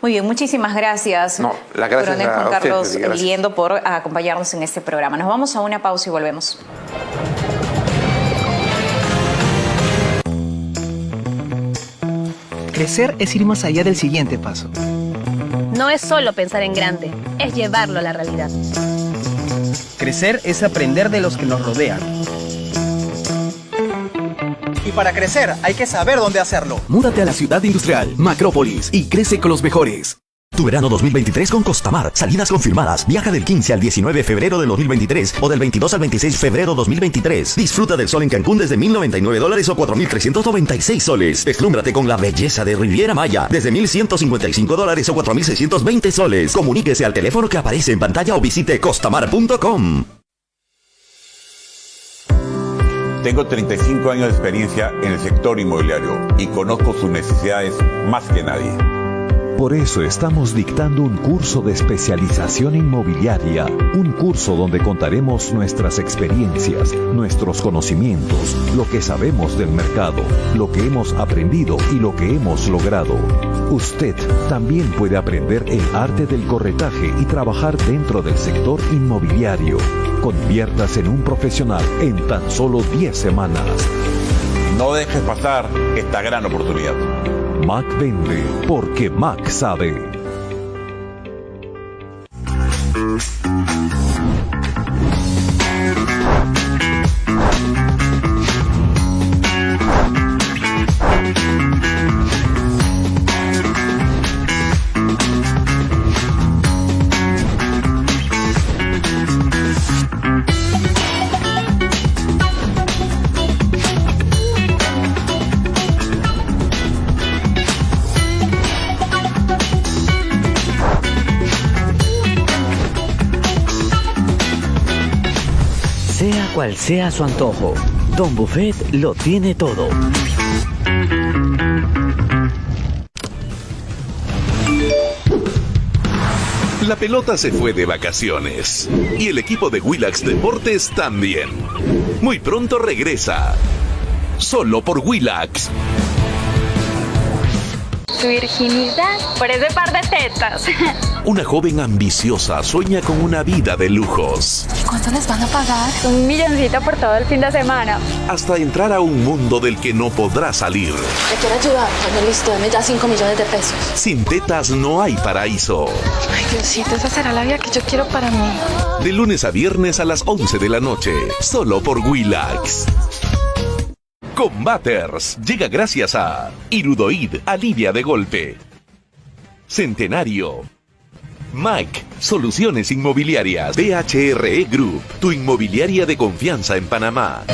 Muy bien, muchísimas gracias. No, la gracias Coronel Juan Carlos Liendo por acompañarnos en este programa. Nos vamos a una pausa y volvemos. Crecer es ir más allá del siguiente paso. No es solo pensar en grande, es llevarlo a la realidad. Crecer es aprender de los que nos rodean. Y para crecer hay que saber dónde hacerlo. Múdate a la ciudad industrial, Macrópolis, y crece con los mejores. Tu verano 2023 con Costamar. Salidas confirmadas. Viaja del 15 al 19 de febrero del 2023 o del 22 al 26 de febrero 2023. Disfruta del sol en Cancún desde $1,099 o 4,396 soles. Deslúmbrate con la belleza de Riviera Maya desde $1,155 o 4,620 soles. Comuníquese al teléfono que aparece en pantalla o visite costamar.com. Tengo 35 años de experiencia en el sector inmobiliario y conozco sus necesidades más que nadie. Por eso estamos dictando un curso de especialización inmobiliaria, un curso donde contaremos nuestras experiencias, nuestros conocimientos, lo que sabemos del mercado, lo que hemos aprendido y lo que hemos logrado. Usted también puede aprender el arte del corretaje y trabajar dentro del sector inmobiliario. Conviértase en un profesional en tan solo 10 semanas. No dejes pasar esta gran oportunidad. Mac vende porque Mac sabe. Sea cual sea su antojo, Don Buffet lo tiene todo. La pelota se fue de vacaciones y el equipo de Willax Deportes también. Muy pronto regresa. Solo por Willax. Su virginidad por ese par de tetas. Una joven ambiciosa sueña con una vida de lujos. ¿Cuánto les van a pagar? 1 milloncito por todo el fin de semana. Hasta entrar a un mundo del que no podrá salir. ¿Me quiere ayudar? Bueno, listo, dame ya 5 millones de pesos. Sin tetas no hay paraíso. Ay, Diosito, esa será la vida que yo quiero para mí. De lunes a viernes a las 11 de la noche. Solo por Willax. Combaters llega gracias a Irudoid, alivia de golpe. Centenario. Mike, soluciones inmobiliarias. DHRE Group, tu inmobiliaria de confianza en Panamá.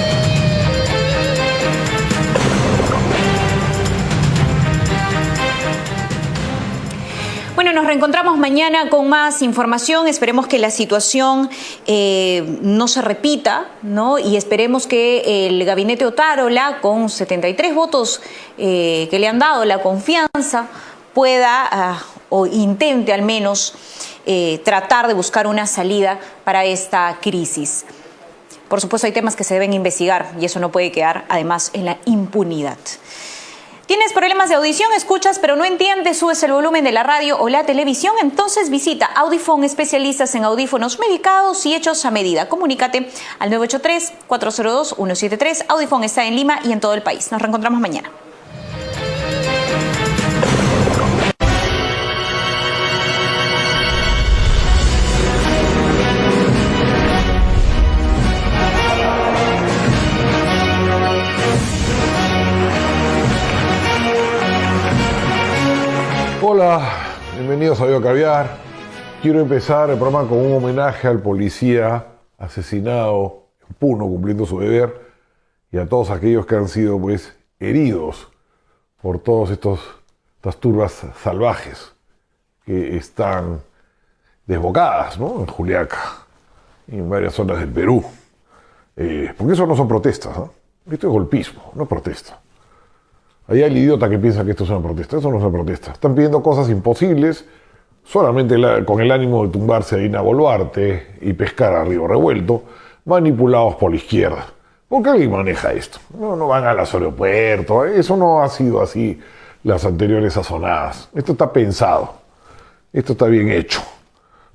Bueno, nos reencontramos mañana con más información. Esperemos que la situación no se repita, ¿no? Y esperemos que el gabinete Otárola, con 73 votos que le han dado la confianza, pueda o intente al menos tratar de buscar una salida para esta crisis. Por supuesto, hay temas que se deben investigar y eso no puede quedar, además, en la impunidad. ¿Tienes problemas de audición? ¿Escuchas pero no entiendes? ¿Subes el volumen de la radio o la televisión? Entonces visita Audifone, especialistas en audífonos medicados y hechos a medida. Comunícate al 983-402-173. Audifone está en Lima y en todo el país. Nos reencontramos mañana. Hola, bienvenidos a Viva Caviar. Quiero empezar el programa con un homenaje al policía asesinado en Puno cumpliendo su deber y a todos aquellos que han sido heridos por todas estas turbas salvajes que están desbocadas, ¿no? En Juliaca y en varias zonas del Perú. Porque eso no son protestas, ¿no? Esto es golpismo, no es protesta. Ahí hay el idiota que piensa que esto es una protesta. Eso no es una protesta. Están pidiendo cosas imposibles solamente con el ánimo de tumbarse a Dina Boluarte y pescar a Río Revuelto, manipulados por la izquierda. ¿Por qué alguien maneja esto? No van a los aeropuertos. Eso no ha sido así las anteriores sazonadas. Esto está pensado. Esto está bien hecho,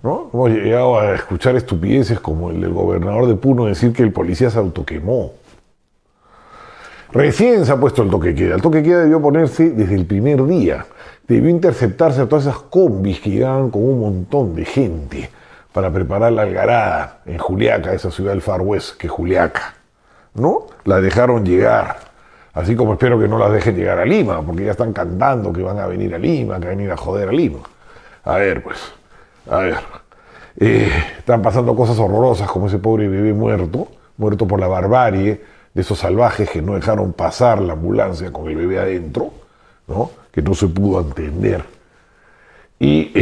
¿no? Hemos llegado a escuchar estupideces como el del gobernador de Puno decir que el policía se autoquemó. Recién se ha puesto el toque de queda. El toque de queda debió ponerse desde el primer día. Debió interceptarse a todas esas combis que llegaban con un montón de gente para preparar la algarada en Juliaca, esa ciudad del Far West que es Juliaca, ¿no? La dejaron llegar. Así como espero que no las dejen llegar a Lima, porque ya están cantando que van a venir a Lima, que van a venir a joder a Lima. A ver. Están pasando cosas horrorosas como ese pobre bebé muerto por la barbarie de esos salvajes que no dejaron pasar la ambulancia con el bebé adentro, ¿no? Que no se pudo entender. Y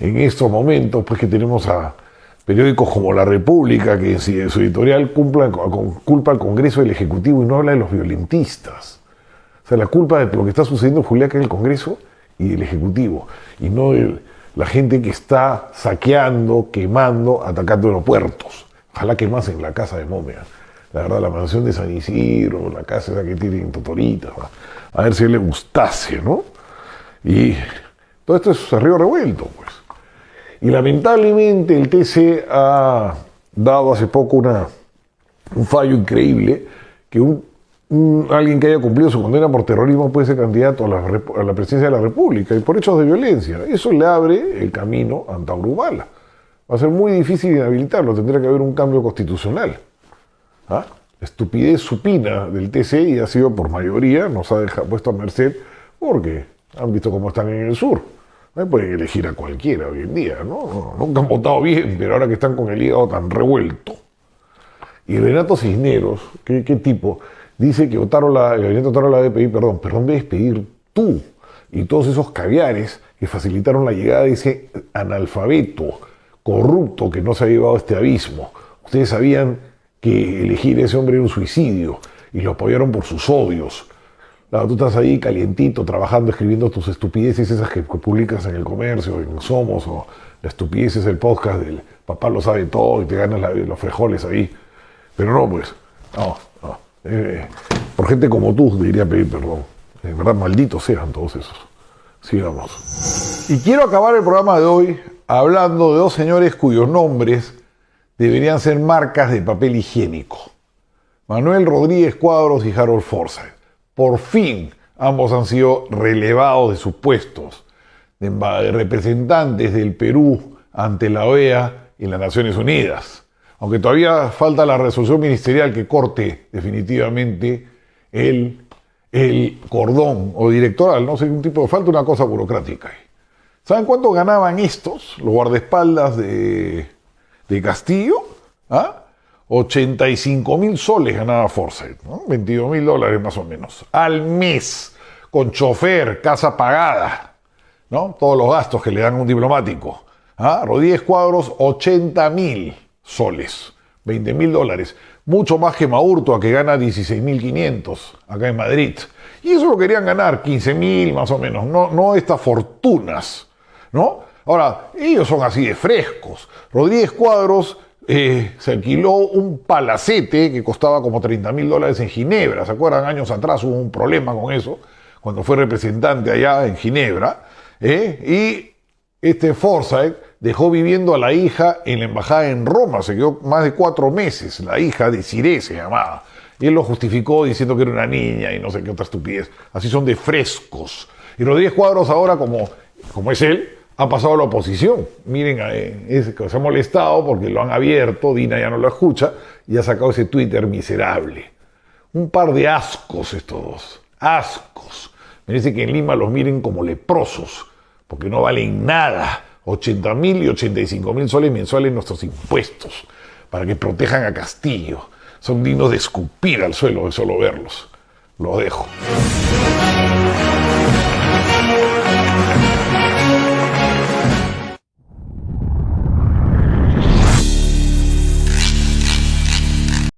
en estos momentos, pues que tenemos a periódicos como La República, que en su editorial culpa al Congreso y al Ejecutivo y no habla de los violentistas. O sea, la culpa de lo que está sucediendo en Juliaca es el Congreso y del Ejecutivo, y no de la gente que está saqueando, quemando, atacando aeropuertos. Ojalá quemasen la casa de Momia. La verdad, la mansión de San Isidro, la casa esa que tiene en Totorita, a ver si le gustase, ¿no? Y todo esto es Río Revuelto, pues. Y lamentablemente el TC ha dado hace poco un fallo increíble, que alguien que haya cumplido su condena por terrorismo puede ser candidato a la presidencia de la República, y por hechos de violencia. Eso le abre el camino a Antaurumala. Va a ser muy difícil inhabilitarlo, tendría que haber un cambio constitucional. La estupidez supina del TC, y ha sido por mayoría, nos ha puesto a merced, porque han visto cómo están en el sur. No pueden elegir a cualquiera hoy en día, ¿no? Nunca han votado bien, pero ahora que están con el hígado tan revuelto. Y Renato Cisneros, ¿qué tipo? Dice que el gabinete Otárola debe pedir perdón, debes pedir tú. Y todos esos caviares que facilitaron la llegada de ese analfabeto corrupto que no se ha llevado a este abismo. Ustedes sabían que elegir a ese hombre era un suicidio y lo apoyaron por sus odios. Claro, tú estás ahí calientito, trabajando, escribiendo tus estupideces, esas que publicas en El Comercio, en Somos, o la estupidez es el podcast del Papá lo sabe todo y te ganas los frijoles ahí. Pero no, pues, no. Por gente como tú debería pedir perdón. De verdad, malditos sean todos esos. Sigamos. Y quiero acabar el programa de hoy hablando de dos señores cuyos nombres deberían ser marcas de papel higiénico. Manuel Rodríguez Cuadros y Harold Forsyth. Por fin, ambos han sido relevados de sus puestos de representantes del Perú ante la OEA y las Naciones Unidas. Aunque todavía falta la resolución ministerial que corte definitivamente el cordón o directoral, no sé, falta una cosa burocrática ahí. ¿Saben cuánto ganaban estos, los guardaespaldas de Castillo? 85.000 soles ganaba Forsyth, ¿no? $22.000 más o menos, al mes, con chofer, casa pagada, ¿no? Todos los gastos que le dan a un diplomático. Rodríguez Cuadros, 80.000 soles, $20.000, mucho más que Maurtua, que gana 16.500 acá en Madrid. Y eso lo querían ganar, 15.000 más o menos, no estas fortunas, ¿no? Ahora, ellos son así de frescos. Rodríguez Cuadros se alquiló un palacete que costaba como $30.000 en Ginebra. ¿Se acuerdan? Años atrás hubo un problema con eso, cuando fue representante allá en Ginebra. Y Forsyth dejó viviendo a la hija en la embajada en Roma. Se quedó más de 4 meses. La hija de Ciré se llamaba. Y él lo justificó diciendo que era una niña y no sé qué otra estupidez. Así son de frescos. Y Rodríguez Cuadros ahora, como es él, ha pasado a la oposición. Miren, se ha molestado porque lo han abierto, Dina ya no lo escucha, y ha sacado ese Twitter miserable. Un par de ascos estos dos. Ascos. Merece que en Lima los miren como leprosos, porque no valen nada. 80.000 y 85.000 soles mensuales en nuestros impuestos, para que protejan a Castillo. Son dignos de escupir al suelo de solo verlos. Los dejo.